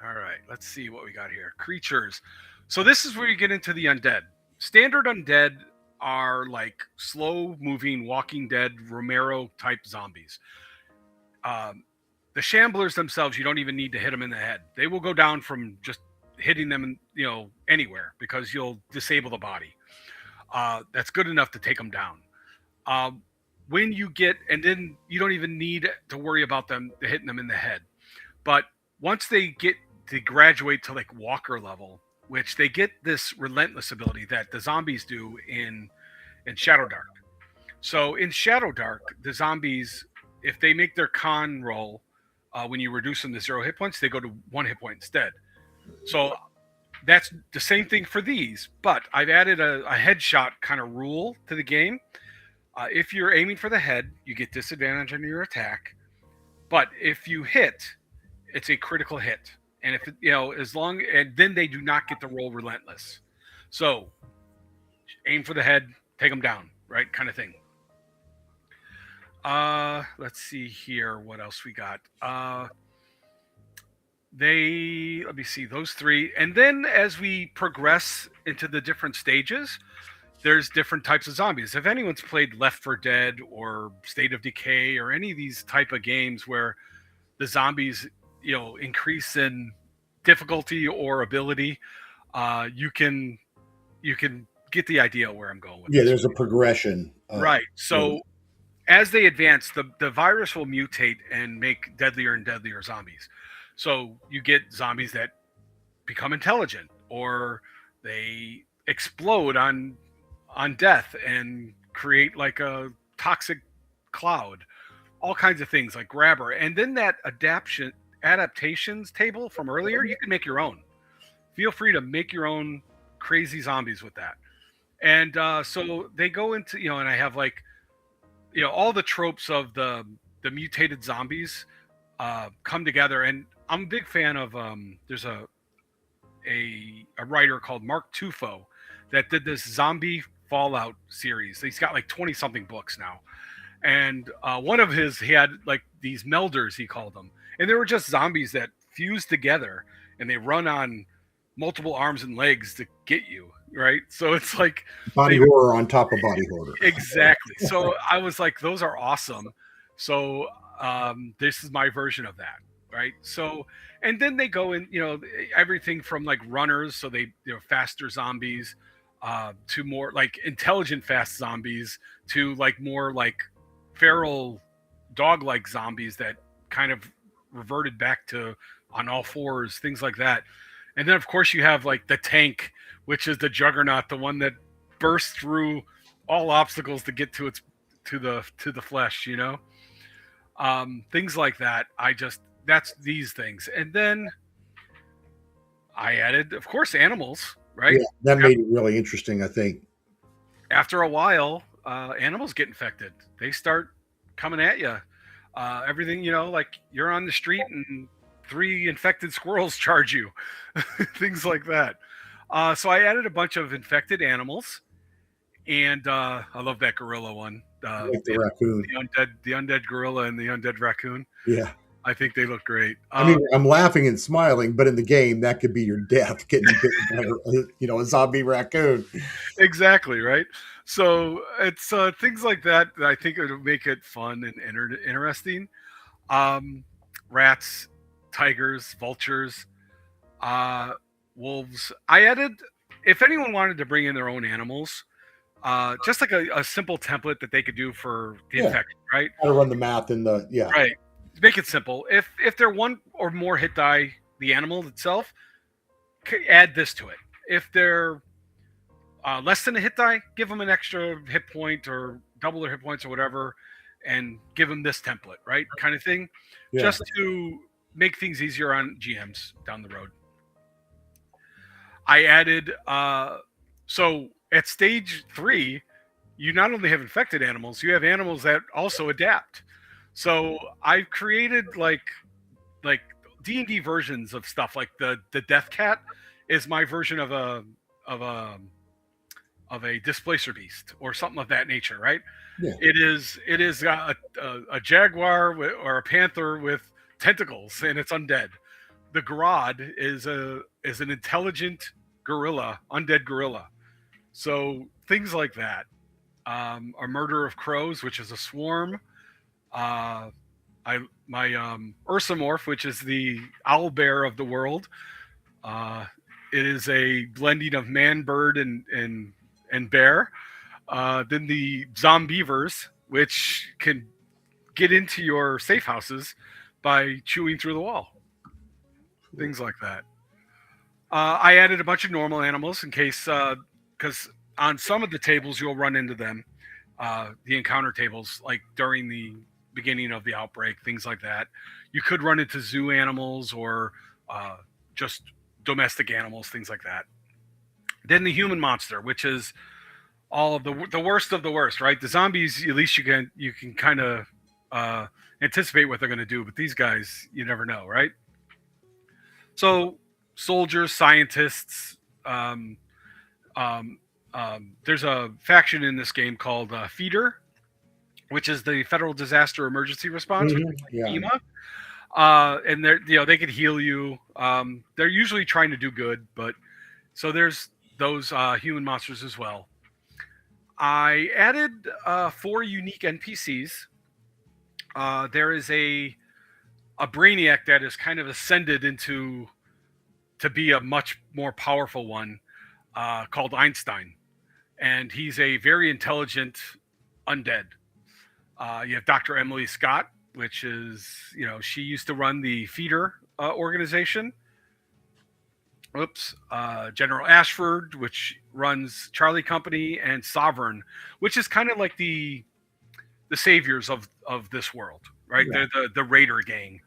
All right, let's see what we got here. Creatures. So this is where you get into the undead. Standard undead are like slow-moving, Walking Dead, Romero-type zombies. The shamblers themselves, you don't even need to hit them in the head. They will go down from just hitting them, anywhere because you'll disable the body. That's good enough to take them down. Um, when you get, and then you don't even need to worry about them hitting them in the head. But once they get to graduate to like walker level, which they get this relentless ability that the zombies do in Shadowdark. So in Shadowdark, the zombies, if they make their con roll, when you reduce them to 0 hit points, they go to 1 hit point instead. So that's the same thing for these, but I've added a headshot kind of rule to the game. If you're aiming for the head, you get disadvantage on your attack. But if you hit, it's a critical hit. And if as long, and then they do not get the roll relentless. So aim for the head, take them down, right? Kind of thing. Let's see here. What else we got? Let me see, those three. And then as we progress into the different stages, there's different types of zombies. If anyone's played Left 4 Dead or State of Decay or any of these type of games where the zombies, increase in difficulty or ability, you can get the idea where I'm going with Yeah, this. there's a progression. Right. So as they advance, the virus will mutate and make deadlier and deadlier zombies. So you get zombies that become intelligent, or they explode on death and create like a toxic cloud. All kinds of things like grabber. And then that adaptations table from earlier, you can make your own. Feel free to make your own crazy zombies with that. And so they go into, and I have like, all the tropes of the mutated zombies come together. And I'm a big fan of there's a writer called Mark Tufo that did this zombie Fallout series. He's got like 20 something books now. And one of he had like these melders, he called them. And they were just zombies that fuse together and they run on multiple arms and legs to get you, right? So it's like body horror on top of body horror. Exactly. So I was like, those are awesome. So this is my version of that, right? So, and then they go in, everything from like runners, so they, faster zombies, to more like intelligent fast zombies, to like more like feral dog-like zombies that kind of reverted back to on all fours, things like that. And then of course you have like the tank, which is the juggernaut, the one that bursts through all obstacles to get to the flesh, things like that. That's these things. And then I added, of course, animals, right? Yeah, that made it really interesting, I think. After a while, animals get infected. They start coming at you. Everything, like you're on the street and 3 infected squirrels charge you, things like that. So I added a bunch of infected animals, and I love that gorilla one. Like the raccoon, the undead gorilla, and the undead raccoon. Yeah, I think they look great. I mean, I'm laughing and smiling, but in the game, that could be your death, getting bitten by a zombie raccoon. Exactly, right? So it's things like that I think would make it fun and interesting. Rats, tigers, vultures, wolves. I added, if anyone wanted to bring in their own animals, just like a simple template that they could do for the infection, right? How to run the math in the right. Make it simple. If they're 1 or more hit die, the animal itself, add this to it. If they're less than a hit die, give them an extra hit point or double their hit points or whatever, and give them this template, right? Kind of thing, just to make things easier on GMs down the road. I added so at stage 3, you not only have infected animals, you have animals that also adapt. So I've created like D&D versions of stuff. Like the Death Cat is my version of a displacer beast or something of that nature, right? Yeah. It is a jaguar or a panther with tentacles, and it's undead. The Grodd is an intelligent gorilla, undead gorilla. So things like that. A murder of crows, which is a swarm. my Ursamorph, which is the owl bear of the world. Uh, it is a blending of man, bird, and bear. Then the Zombievers, which can get into your safe houses by chewing through the wall. Things like that. I added a bunch of normal animals in case, because on some of the tables you'll run into them, the encounter tables, like during the beginning of the outbreak, things like that. You could run into zoo animals or just domestic animals, things like that. Then the human monster, which is all of the worst of the worst, right? The zombies, at least you can kind of anticipate what they're going to do, but these guys, you never know, right? So soldiers, scientists. There's a faction in this game called Feeder, which is the Federal Disaster Emergency Response, which is like Yeah. FEMA. And they could heal you. They're usually trying to do good, but so there's those human monsters as well. I added 4 unique NPCs. There is a brainiac that is kind of ascended into to be a much more powerful one, called Einstein, and he's a very intelligent undead. You have Dr. Emily Scott, which is, she used to run the Feeder organization. Oops. General Ashford, which runs Charlie Company, and Sovereign, which is kind of like the saviors of this world, right? Yeah. They're the Raider gang,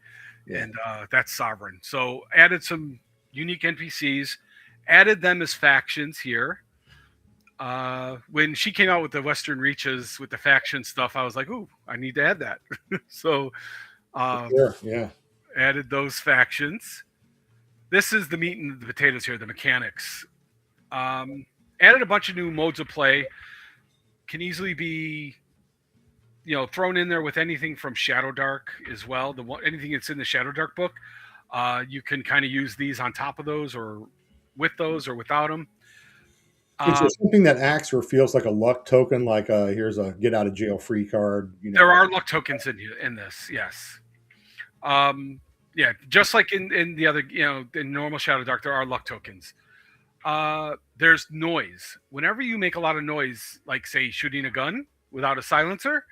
Yeah. and that's Sovereign. So added some unique NPCs, added them as factions here. When she came out with the Western Reaches with the faction stuff, I was like, "Ooh, I need to add that." So, Sure. Yeah. added those factions. This is the meat and the potatoes here, the mechanics. Added a bunch of new modes of play. Can easily be, thrown in there with anything from Shadowdark as well. Anything that's in the Shadowdark book, you can kind of use these on top of those, or with those, or without them. Is there something that acts or feels like a luck token, like here's a get out of jail free card? There are luck tokens in this, yes. Yeah, just like in the other, in normal Shadowdark, there are luck tokens. There's noise. Whenever you make a lot of noise, like say shooting a gun without a silencer,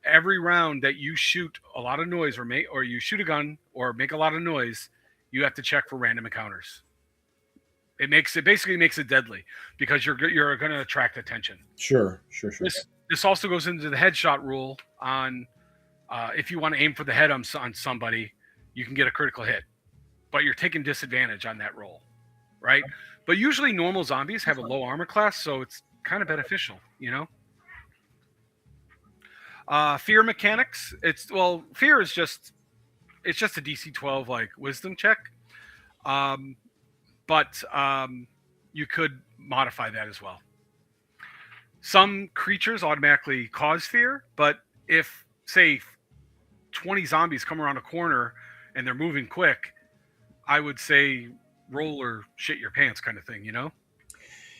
every round that you shoot a lot of noise, or you shoot a gun or make a lot of noise, you have to check for random encounters. It basically makes it deadly because you're going to attract attention. Sure. This also goes into the headshot rule on, if you want to aim for the head on somebody, you can get a critical hit, but you're taking disadvantage on that roll, right? But usually normal zombies have a low armor class, so it's kind of beneficial, Fear mechanics. Fear is just a DC 12 like wisdom check. But you could modify that as well. Some creatures automatically cause fear, but if, say, 20 zombies come around a corner and they're moving quick, I would say roll or shit your pants kind of thing,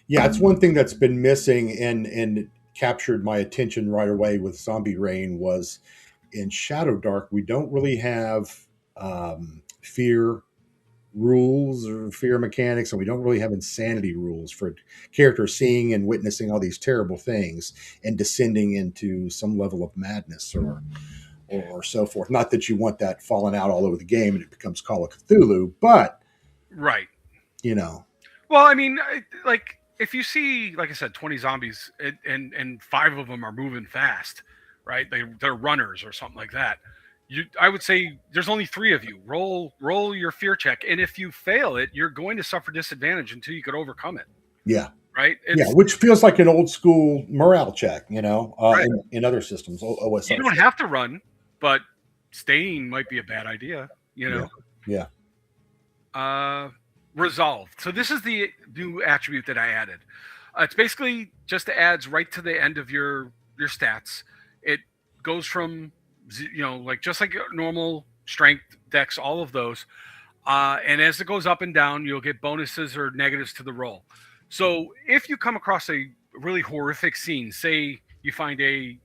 Yeah, it's one thing that's been missing and captured my attention right away with Zombie Rain was in Shadowdark, we don't really have fear rules or fear mechanics, and we don't really have insanity rules for characters seeing and witnessing all these terrible things and descending into some level of madness or so forth. Not that you want that falling out all over the game and it becomes Call of Cthulhu, but right. Well, I mean, like if you see, like I said, 20 zombies and 5 of them are moving fast, right? They're runners or something like that. I would say there's only 3 of you. Roll your fear check, and if you fail it, you're going to suffer disadvantage until you could overcome it. Yeah. Right. Which feels like an old school morale check, right. in other systems. OSR. You don't have to run, but staying might be a bad idea. Yeah. Resolved. So this is the new attribute that I added. It's basically just adds right to the end of your stats. It goes from like just like normal strength, dex, all of those, and as it goes up and down, you'll get bonuses or negatives to the roll. So if you come across a really horrific scene, say you find a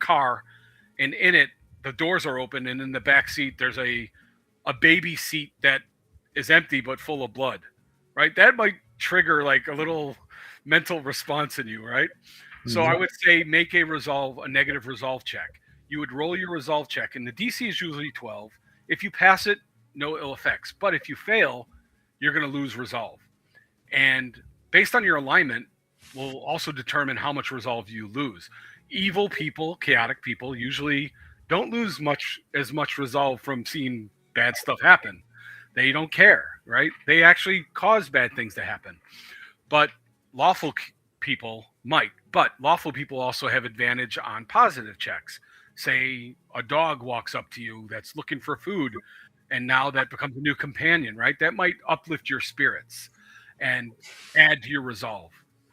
car, and in it the doors are open, and in the back seat there's a baby seat that is empty but full of blood, right? That might trigger like a little mental response in you, right? So I Mhm. would say make a negative resolve check. You would roll your resolve check, and the DC is usually 12. If you pass it, no ill effects. But if you fail, you're going to lose resolve. And based on your alignment, will also determine how much resolve you lose. Evil people, chaotic people, usually don't lose much resolve from seeing bad stuff happen. They don't care, right? They actually cause bad things to happen. But lawful people might. But lawful people also have advantage on positive checks. Say a dog walks up to you that's looking for food, and now that becomes a new companion, right? That might uplift your spirits and add to your resolve.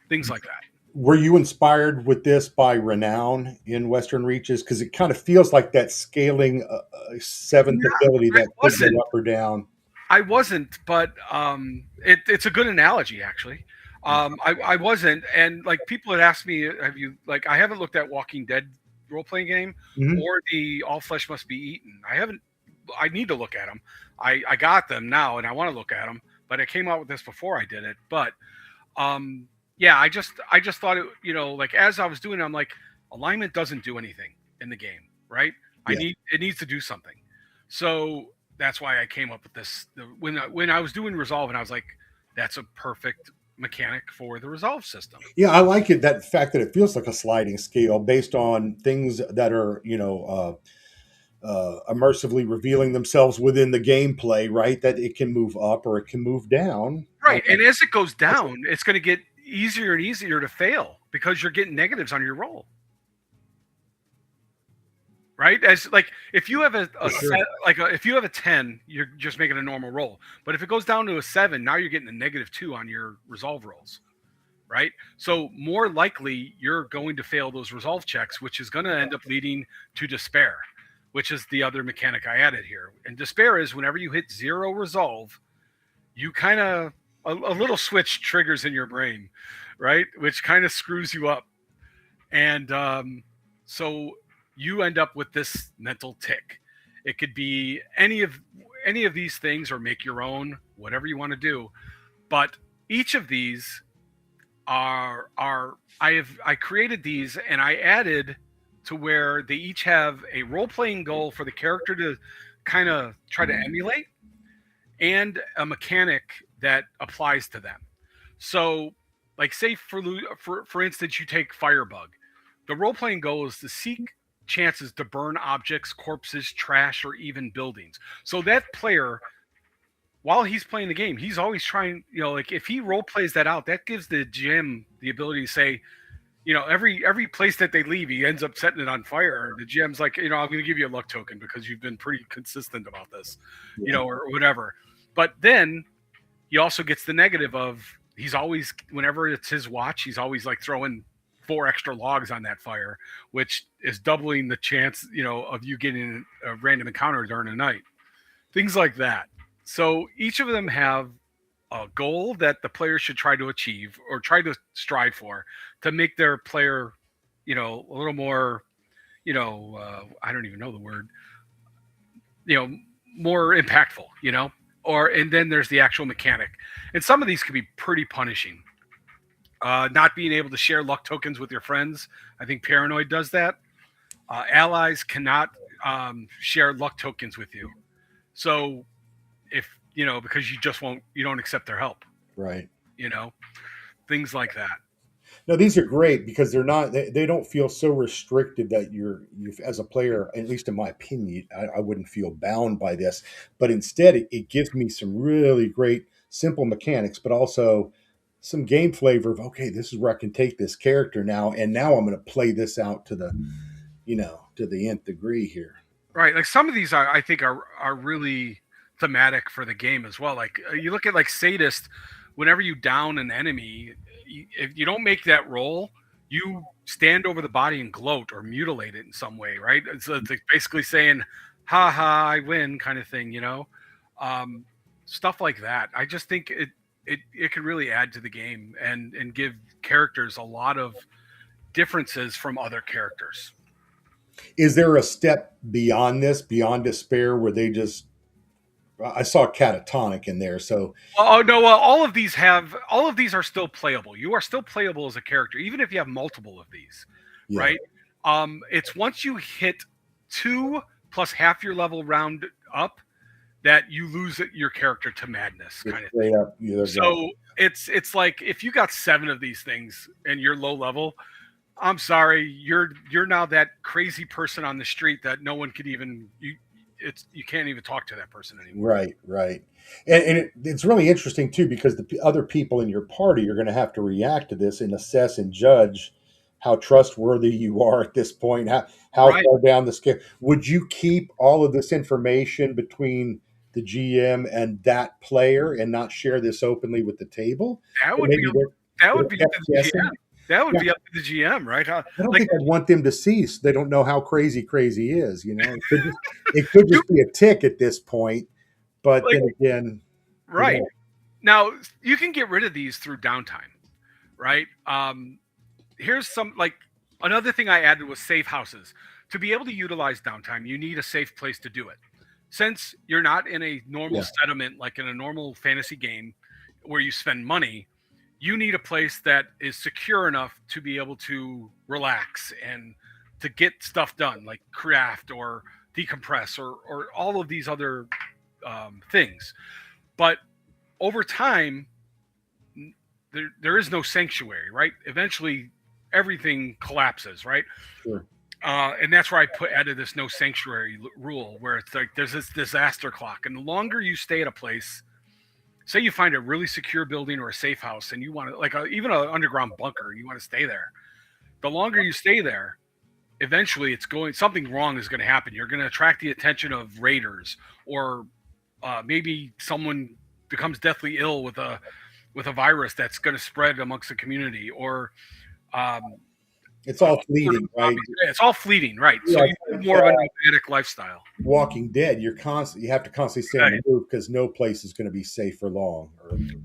Things like that. Were you inspired with this by Renown in Western Reaches? Because it kind of feels like that scaling seventh Yeah, ability I that could go wasn't. up or down. I wasn't, but it's a good analogy actually. I wasn't, and like people had asked me, have you like I haven't looked at Walking Dead role playing game Mhm. or the All Flesh Must Be Eaten. I haven't. I need to look at them. I got them now, and I want to look at them. But I came out with this before I did it. But um, yeah, I just thought it. Like as I was doing it, I'm like, alignment doesn't do anything in the game, right? Yeah. It needs to do something. So that's why I came up with this. When I was doing resolve, and I was like, that's a perfect mechanic for the resolve system. Yeah, I like it. That fact that it feels like a sliding scale based on things that are, immersively revealing themselves within the gameplay, right? That it can move up or it can move down. Right, and as it goes That's down, it's going to get easier and easier to fail because you're getting negatives on your roll. Right, as like if you have for a sure. set, if you have a 10, you're just making a normal roll. But if it goes down to a 7, now you're getting a -2 on your resolve rolls, right? So more likely you're going to fail those resolve checks, which is going to end up leading to despair, which is the other mechanic I added here. And despair is whenever you hit 0 resolve, you kind of a little switch triggers in your brain, right? Which kind of screws you up. And so you end up with this mental tick. It could be any of these things, or make your own, whatever you want to do. But each of these I created these, and I added to where they each have a role playing goal for the character to kind of try to emulate, and a mechanic that applies to them. So, like, say for instance, you take Firebug. The role playing goal is to seek chances to burn objects, corpses, trash, or even buildings. So that player, while he's playing the game, he's always trying. Like if he role plays that out, that gives the GM the ability to say, every place that they leave, he ends up setting it on fire. The GM's like, I'm going to give you a luck token because you've been pretty consistent about this, Yeah. or whatever. But then he also gets the negative of he's always, whenever it's his watch, he's always like throwing 4 extra logs on that fire, which is doubling the chance, of you getting a random encounter during the night. Things like that. So each of them have a goal that the player should try to achieve or try to strive for to make their player, a little more, I don't even know the word, you know, more impactful, and then there's the actual mechanic. And some of these can be pretty punishing. Not being able to share luck tokens with your friends. I think Paranoid does that. Allies cannot share luck tokens with you. So if, because you don't accept their help, Right. you know, things like that. No, these are great because they don't feel so restricted that you as a player, at least in my opinion, I wouldn't feel bound by this. But instead, it gives me some really great simple mechanics, but also some game flavor of okay, this is where I can take this character now, and now I'm going to play this out to the nth degree here. Right. Like some of these I think are really thematic for the game as well. Like you look at like Sadist, whenever you down an enemy, if you don't make that roll, you stand over the body and gloat or mutilate it in some way, right? It's like basically saying, ha ha, I win kind of thing, Um, stuff like that. I just think it could really add to the game and give characters a lot of differences from other characters. Is there a step beyond this, beyond despair, where they just? I saw catatonic in there, so Oh no! Well, all of these are still playable. You are still playable as a character, even if you have multiple of these, yeah, right? It's once you hit 2 plus half your level round up that you lose your character to madness, just kind of thing. straight up. They're gone. So it's like if you got 7 of these things and you're low level, I'm sorry, you're now that crazy person on the street that no one could even you can't even talk to that person anymore. Right, right. And it's really interesting too because other people in your party are going to have to react to this and assess and judge how trustworthy you are at this point. How Right. far down the scale would you keep all of this information between the GM and that player and not share this openly with the table? That Or would be maybe that would they're be up kept to the GM. guessing. That would Yeah, be up to the GM, right? I don't Like think I'd want them to see so they don't know how crazy is. It could you just be a tick at this point. But like then again, who right. knows? Now you can get rid of these through downtime, right? Here's some like another thing I added was safe houses. To be able to utilize downtime, you need a safe place to do it. Since you're not in a normal Yeah, settlement like in a normal fantasy game where you spend money, you need a place that is secure enough to be able to relax and to get stuff done, like craft or decompress or all of these other things. But over time, there is no sanctuary, right? Eventually, everything collapses, right? sure. And that's where added this no sanctuary rule, where it's like there's this disaster clock, and the longer you stay at a place, say you find a really secure building or a safe house, and you want to even an underground bunker, you want to stay there. The longer you stay there, eventually something wrong is going to happen. You're going to attract the attention of raiders, or maybe someone becomes deathly ill with a virus that's going to spread amongst the community, or um, It's all fleeting, right? it's all fleeting, right? So Like you live more of a nomadic lifestyle. Walking Dead, you have to constantly stay on Right. the move because no place is going to be safe for long.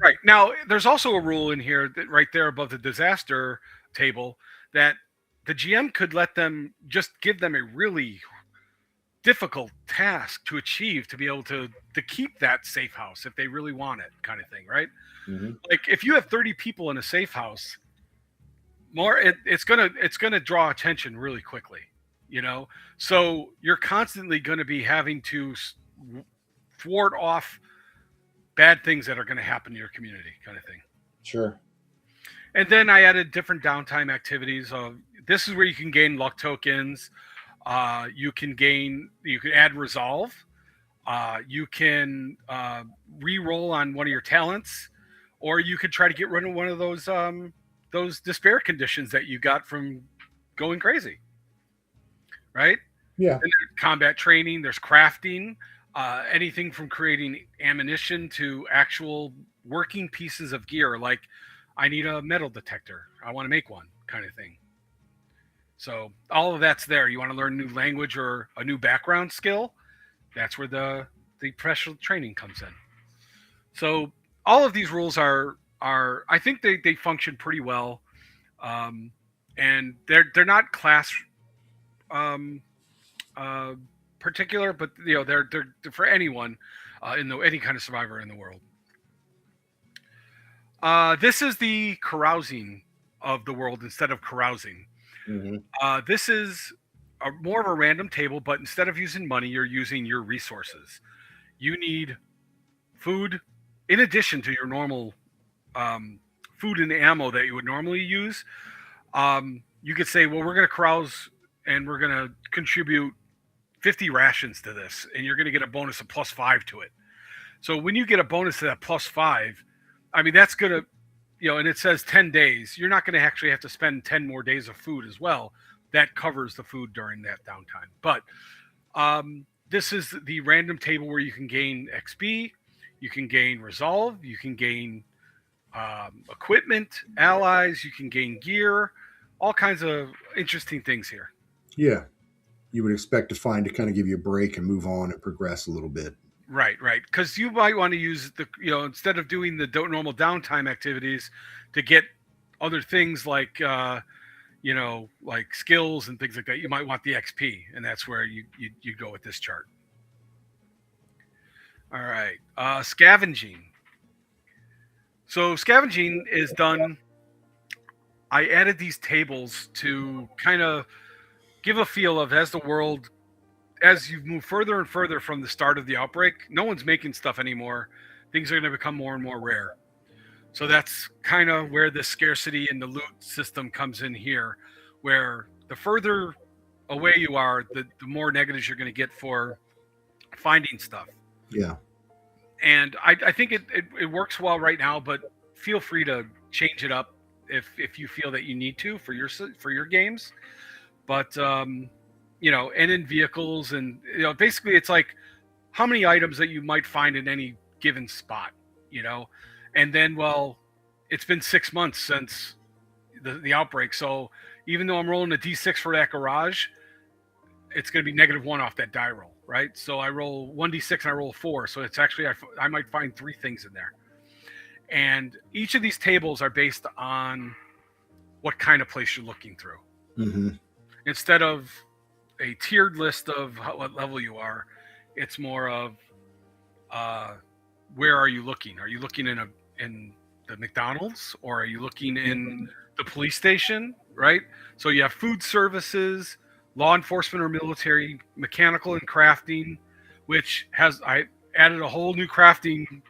Right. Now, there's also a rule in here that right there above the disaster table that the GM could let them just give them a really difficult task to achieve to be able to keep that safe house if they really want it, kind of thing, right? Mhm. Like if you have 30 people in a safe house, it's gonna draw attention really quickly, you know. So you're constantly going to be having to thwart off bad things that are going to happen in your community, kind of thing. Sure. And then I added different downtime activities. This is where you can gain luck tokens. You can add resolve. You can re-roll on one of your talents, or you could try to get rid of one of those despair conditions that you got from going crazy. Right? Yeah. And there's combat training. There's crafting. Anything from creating ammunition to actual working pieces of gear, like I need a metal detector. I want to make one, kind of thing. So all of that's there. You want to learn a new language or a new background skill? That's where the professional training comes in. So all of these rules are I think they function pretty well, and they're not class um, uh, particular, but they're for anyone any kind of survivor in the world. This is the carousing of the world instead of carousing. Hmm. This is more of a random table, but instead of using money, you're using your resources. You need food in addition to your normal food and ammo that you would normally use. You could say, well, we're going to carouse and we're going to contribute 50 rations to this, and you're going to get a bonus of +5 to it. So when you get a bonus to that +5, I mean, that's going to, and it says 10 days, you're not going to actually have to spend 10 more days of food as well. That covers the food during that downtime. But this is the random table where you can gain XP, you can gain resolve, you can gain equipment, allies, you can gain gear, all kinds of interesting things here. Yeah. You would expect to find to kind of give you a break and move on and progress a little bit. Right. Because you might want to use instead of doing the normal downtime activities to get other things like, like skills and things like that, you might want the XP, and that's where you go with this chart. All right, scavenging. So scavenging is done. I added these tables to kind of give a feel of as you move further and further from the start of the outbreak, no one's making stuff anymore. Things are going to become more and more rare. So that's kind of where the scarcity and the loot system comes in here, where the further away you are, the more negatives you're going to get for finding stuff. Yeah. And I think it works well right now, but feel free to change it up if you feel that you need to for your games. But and in vehicles, and basically it's like how many items that you might find in any given spot, and then it's been 6 months since the outbreak, so even though I'm rolling a d6 for that garage, it's going to be -1 off that die roll, right? So I roll 1d6 and I roll a 4, so it's actually I might find 3 things in there. And each of these tables are based on what kind of place you're looking through. Mm-hmm. Instead of a tiered list of what level you are, it's more of where are you looking? Are you looking in the McDonald's, or are you looking in the police station, right? So you have food services, law enforcement or military, mechanical and crafting, which I added a whole new crafting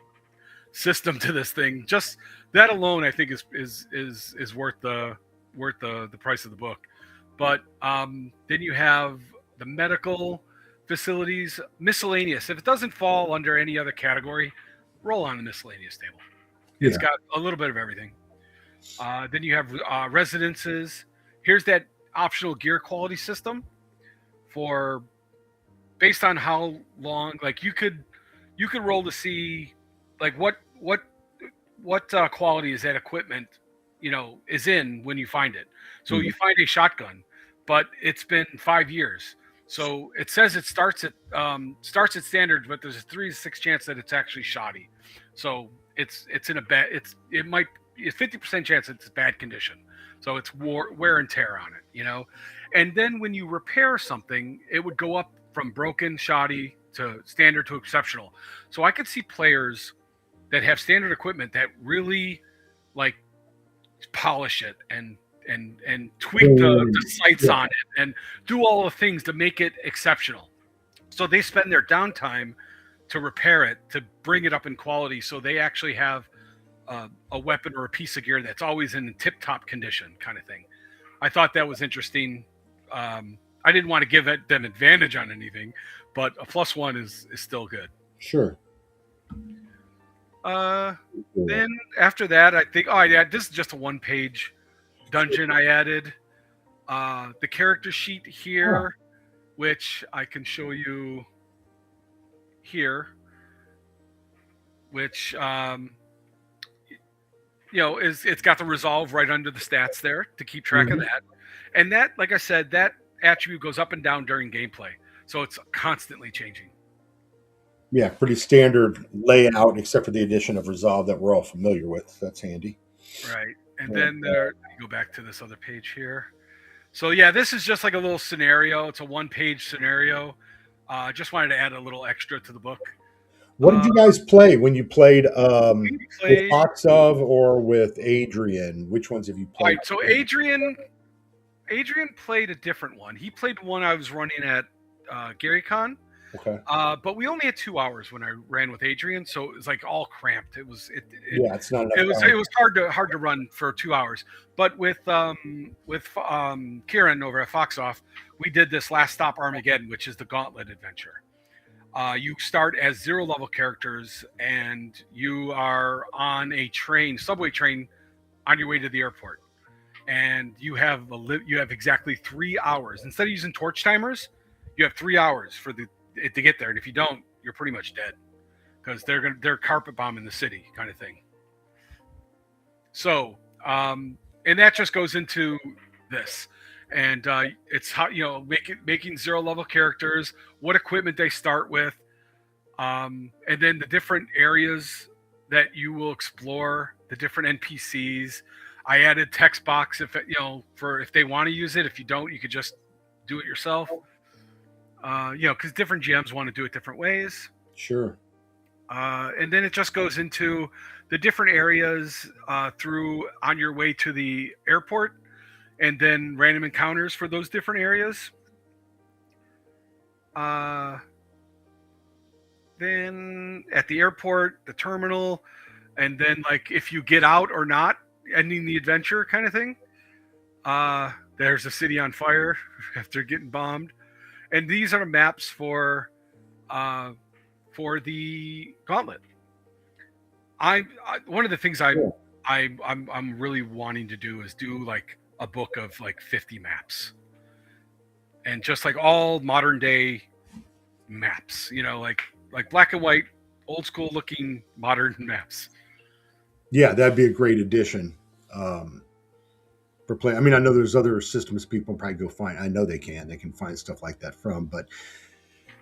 system to this thing. Just that alone, I think is worth the price of the book. But then you have the medical facilities, miscellaneous. If it doesn't fall under any other category, roll on the miscellaneous table. It's got a little bit of everything. Then you have residences. Here's that optional gear quality system for based on how long, like you could roll to see like what quality is that equipment is in when you find it. So you find a shotgun, but it's been 5 years. So it says it starts at standard, but there's a 3 to 6 chance that it's actually shoddy. So it's in a bad. It's 50% chance it's bad condition. So it's wear and tear on it, And then when you repair something, it would go up from broken, shoddy to standard to exceptional. So I could see players that have standard equipment that really like polish it and tweak the sights on it and do all the things to make it exceptional. So they spend their downtime to repair it, to bring it up in quality, so they actually have a weapon or a piece of gear that's always in tip-top condition, kind of thing. I thought that was interesting. I didn't want to give them advantage on anything, but a +1 is still good. Sure. Then after that, I think, this is just a 1-page dungeon I added. The character sheet here, which I can show you here, which it's got the resolve right under the stats there to keep track of that. And that, like I said, that attribute goes up and down during gameplay. So it's constantly changing. Yeah, pretty standard layout, except for the addition of resolve that we're all familiar with. That's handy. Right. And then you go back to this other page here. So yeah, this is just like a little scenario. It's a 1-page scenario. Just wanted to add a little extra to the book. What did you guys play when you played with FOXXOF or with Adrian? Which ones have you played? All right, so Adrian played a different one. He played one I was running at GaryCon. Okay. But we only had 2 hours when I ran with Adrian, so it was like all cramped. It's not enough. It was hard to run for 2 hours. But with Kieran over at FOXXOF, we did this Last Stop Armageddon, which is the Gauntlet adventure. You start as 0 level characters, and you are on a subway train, on your way to the airport, and you have exactly 3 hours. Instead of using torch timers, you have 3 hours to get there, and if you don't, you're pretty much dead, because they're carpet bombing the city, kind of thing. So, and that just goes into this. And it's how making 0 level characters, what equipment they start with, and then the different areas that you will explore, the different NPCs. I added text box if for if they want to use it. If you don't, you could just do it yourself. Because different GMs want to do it different ways. Sure. And then it just goes into the different areas through on your way to the airport, and then random encounters for those different areas. Then at the airport, the terminal, and then like if you get out or not, ending the adventure kind of thing. There's a city on fire after getting bombed, and these are the maps for the Gauntlet. One of the things I'm really wanting to do is do like a book of like 50 maps, and just like all modern day maps, like black and white, old school looking modern maps. Yeah, that'd be a great addition for play. I mean, I know there's other systems people probably go find. I know they can find stuff like that from, but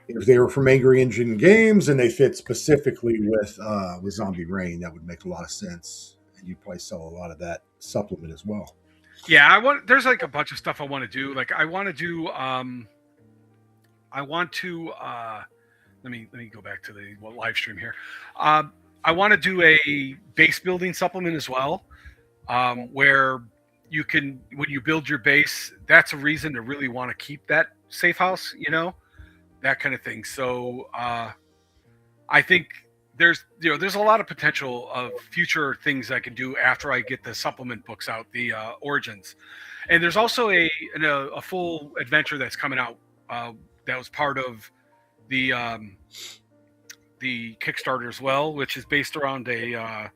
if they were from Angry Engine Games and they fit specifically with Zombie Rain, that would make a lot of sense, and you'd probably sell a lot of that supplement as well. Yeah, there's like a bunch of stuff I want to do. Like I want to let me go back to the live stream here. I want to do a base building supplement as well, where you can, when you build your base, that's a reason to really want to keep that safe house, that kind of thing. So I think there's a lot of potential of future things I can do after I get the supplement books out, the Origins, and there's also a full adventure that's coming out that was part of the Kickstarter as well, which is based around a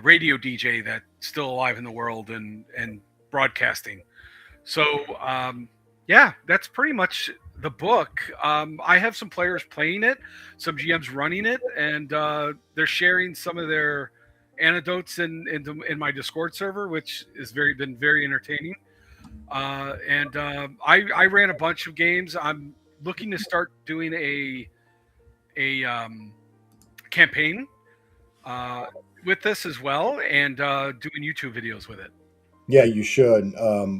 radio DJ that's still alive in the world and broadcasting. So yeah, that's pretty much the book. I have some players playing it, some GMs running it, and they're sharing some of their anecdotes in my Discord server, which has been very entertaining. I ran a bunch of games. I'm looking to start doing a campaign with this as well, and doing YouTube videos with it. Yeah, you should.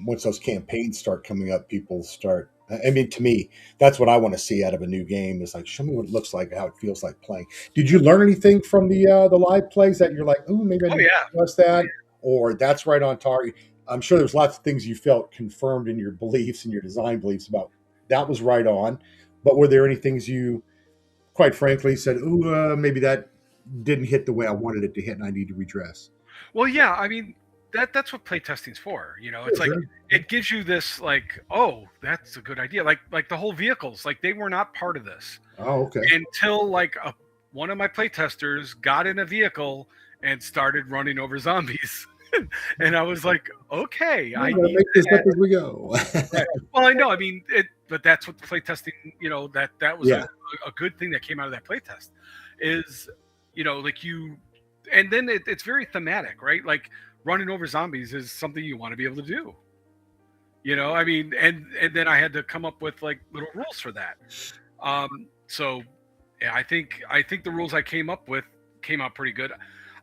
Once those campaigns start coming up, people start. I mean, to me, that's what I want to see out of a new game. Is like, show me what it looks like, how it feels like playing. Did you learn anything from the live plays that you're like, oh, maybe I Oh need yeah. to adjust that, or that's right on target? I'm sure there's lots of things you felt confirmed in your beliefs and your design beliefs about that was right on. But were there any things you, quite frankly, said, oh, maybe that didn't hit the way I wanted it to hit, and I need to redress? Well, yeah. I mean, that's what playtesting's for. It's like Sure. it gives you this like, oh, that's a good idea. Like the whole vehicles, like they were not part of this Oh, okay. until like one of my playtesters got in a vehicle and started running over zombies. And I was like, okay, I I'm gonna need make this that. up as we go. Right. Well, I know. I mean, but that's what the playtesting. That was Yeah. a good thing that came out of that playtest is, like you, and then it's very thematic, right? Like running over zombies is something you want to be able to do. I mean, and then I had to come up with like little rules for that. So yeah, I think the rules I came up with came out pretty good.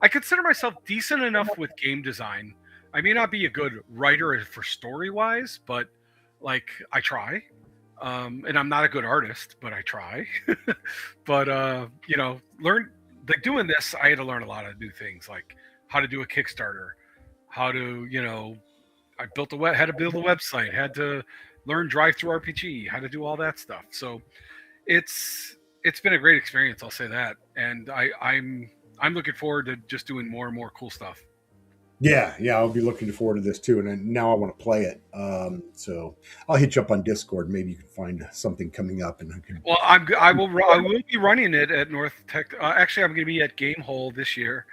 I consider myself decent enough with game design. I may not be a good writer for story wise, but like I try. And I'm not a good artist, but I try. But learn like doing this, I had to learn a lot of new things, like how to do a Kickstarter, how to I had to build a website, had to learn drive through RPG, how to do all that stuff. So it's been a great experience, I'll say that, and I'm looking forward to just doing more and more cool stuff. Yeah, I'll be looking forward to this too, and now I want to play it. So I'll hit you up on Discord. Maybe you can find something coming up, and I can. Well, I will be running it at North Tech. Actually, I'm going to be at Gamehole this year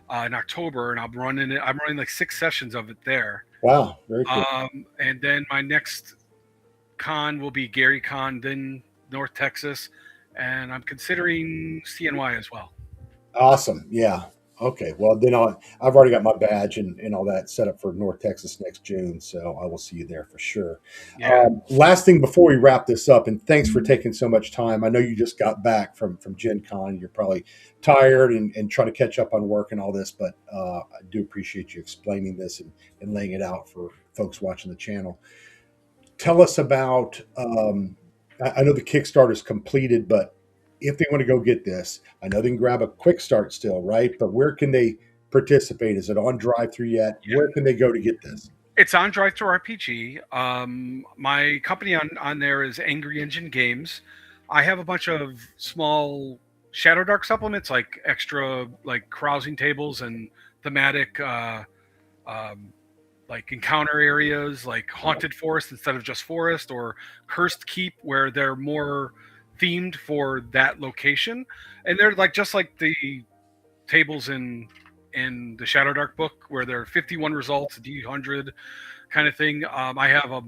in October, and I'm running like 6 sessions of it there. Wow, very cool. And then my next con will be Gary Con, then North Texas, and I'm considering CNY as well. Awesome. Yeah, Okay, well then I've already got my badge and all that set up for North Texas next June, so I will see you there for sure. Yeah. Last thing before we wrap this up, and thanks for taking so much time. I know you just got back from Gen Con. You're probably tired and trying to catch up on work and all this, but I do appreciate you explaining this and laying it out for folks watching the channel. Tell us about. I know the Kickstarter is completed, but if they want to go get this, I know they can grab a quick start still, right? But where can they participate? Is it on drive through yet? Yeah. Where can they go to get this? It's on Drive Through RPG. My company on there is Angry Engine Games. I have a bunch of small Shadowdark supplements, like extra like carousing tables and thematic like encounter areas, like haunted forest instead of just forest, or cursed keep, where they're more themed for that location. And they're like just like the tables in the Shadowdark book, where there are 51 results, D100 kind of thing. I have a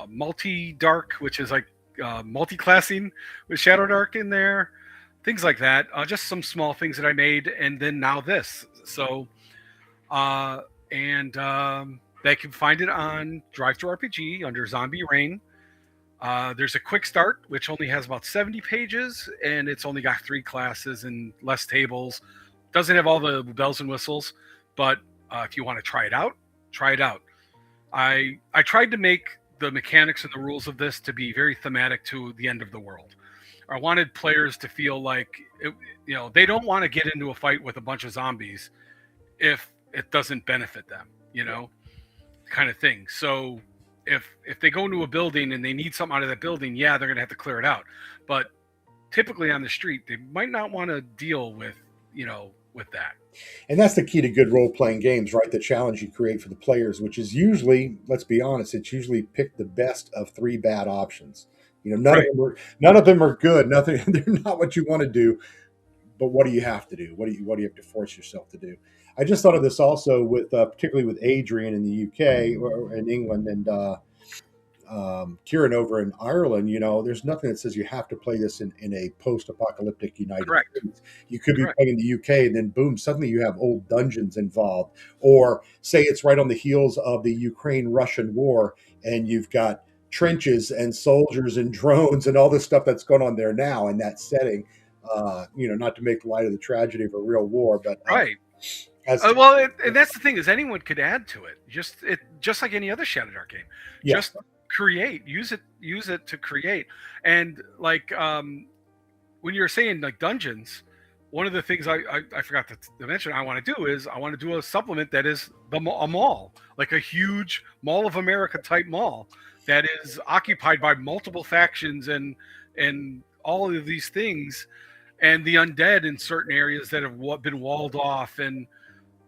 multi-dark, which is like multi-classing with Shadowdark in there, things like that. Just some small things that I made, and then now this. So, and they can find it on Drive Through RPG under Zombie Rain. There's a quick start, which only has about 70 pages, and it's only got 3 classes and less tables. Doesn't have all the bells and whistles, but if you want to try it out, try it out. I tried to make the mechanics and the rules of this to be very thematic to the end of the world. I wanted players to feel like they don't want to get into a fight with a bunch of zombies if it doesn't benefit them, kind of thing. So if they go into a building and they need something out of that building, yeah, they're gonna have to clear it out. But typically on the street, they might not want to deal with with that. And that's the key to good role playing games, right? The challenge you create for the players, which is usually, let's be honest, it's usually pick the best of 3 bad options. Right. None of them are good. Nothing, they're not what you want to do. But what do you have to do? What do you have to force yourself to do? I just thought of this also with particularly with Adrian in the UK or in England and Kieran over in Ireland. There's nothing that says you have to play this in a post-apocalyptic United Correct. States. You could be Correct. playing in the UK, and then boom, suddenly you have old dungeons involved. Or say it's right on the heels of the Ukraine-Russian war, and you've got trenches and soldiers and drones and all this stuff that's going on there now in that setting. Not to make light of the tragedy of a real war, but Right. as And that's the thing, is anyone could add to it. Just like any other Shadowdark game. yeah, Just create, use it to create. And like when you're saying like dungeons, one of the things I forgot to mention I want to do is I want to do a supplement that is a mall, like a huge Mall of America type mall that is occupied by multiple factions and all of these things, and the undead in certain areas that have been walled off, and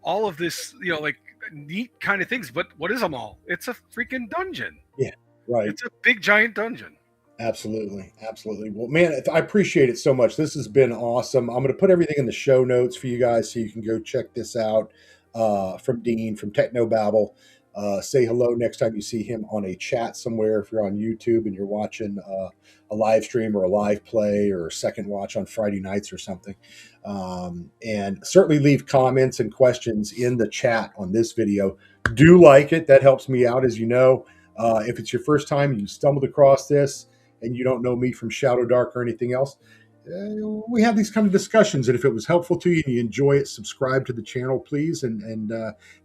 all of this, like neat kind of things. But what is a mall? It's a freaking dungeon. yeah, right. It's a big giant dungeon. Absolutely. Absolutely. Well, man, I appreciate it so much. This has been awesome. I'm going to put everything in the show notes for you guys so you can go check this out from Dean from Technobabble. Say hello next time you see him on a chat somewhere. If you're on YouTube and you're watching a live stream or a live play or a second watch on Friday nights or something. And certainly leave comments and questions in the chat on this video. Do like it. That helps me out, as you know. If it's your first time and you stumbled across this, and you don't know me from Shadowdark or anything else, we have these kind of discussions. And if it was helpful to you and you enjoy it, subscribe to the channel, please. And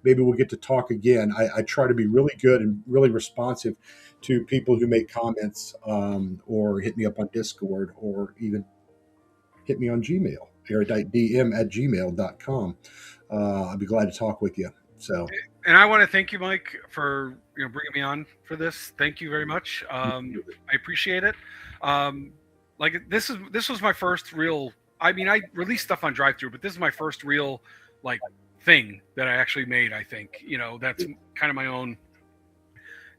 maybe we'll get to talk again. I try to be really good and really responsive to people who make comments or hit me up on Discord or even hit me on Gmail, eruditedm@gmail.com. I'd be glad to talk with you. So, And I want to thank you, Mike, for bringing me on for this. Thank you very much. I appreciate it. Like this was my first real. I mean, I released stuff on Drive Through, but this is my first real like thing that I actually made. I think that's kind of my own,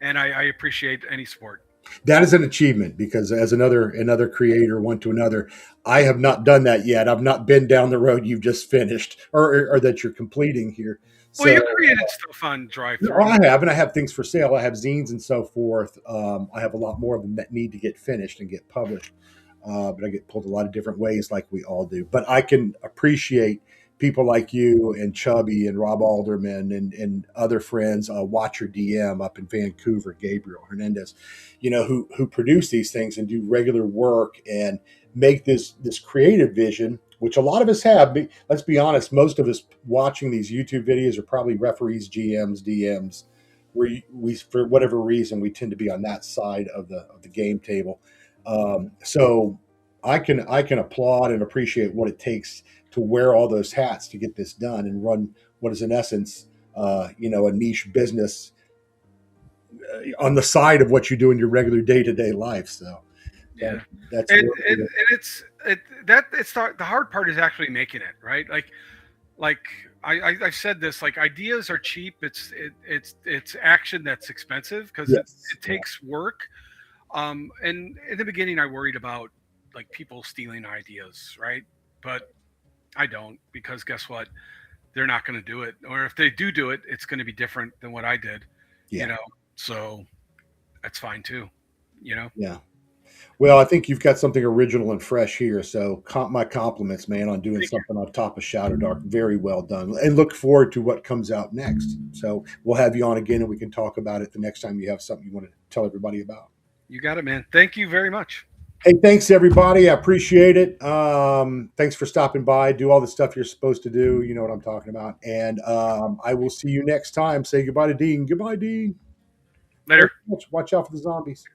and I appreciate any support. that is an achievement because as another creator, one to another, I have not done that yet. I've not been down the road you've just finished or that you're completing here. Well, So you created stuff on Drive no, Through. I have, and I have things for sale. I have zines and so forth. I have a lot more of them that need to get finished and get published. But I get pulled a lot of different ways, like we all do. But I can appreciate people like you and Chubby and Rob Alderman and other friends, Watcher DM up in Vancouver, Gabriel Hernandez, who produce these things and do regular work and make this creative vision, which a lot of us have. Let's be honest, most of us watching these YouTube videos are probably referees, GMs, DMs, where we for whatever reason we tend to be on that side of the game table. So I can applaud and appreciate what it takes to wear all those hats to get this done and run what is in essence, a niche business on the side of what you do in your regular day to day life. So that Yeah. that's And it's the hard part is actually making it right. Like I've said this. Like ideas are cheap. It's action that's expensive because yes, it takes work. And in the beginning, I worried about like people stealing ideas, right? But I don't because guess what? They're not going to do it, or if they do it, it's going to be different than what I did. You yeah, know, so that's fine too. You know. yeah. Well, I think you've got something original and fresh here. So, my compliments, man, on doing Thank you. something on top of Shadowdark. Very well done, and look forward to what comes out next. So, we'll have you on again, and we can talk about it the next time you have something you want to tell everybody about. You got it, man. Thank you very much. Hey, thanks everybody. I appreciate it. Thanks for stopping by. Do all the stuff you're supposed to do. You know what I'm talking about. And I will see you next time. Say goodbye to Dean. Goodbye, Dean. Thanks Later. so much. Watch out for the zombies.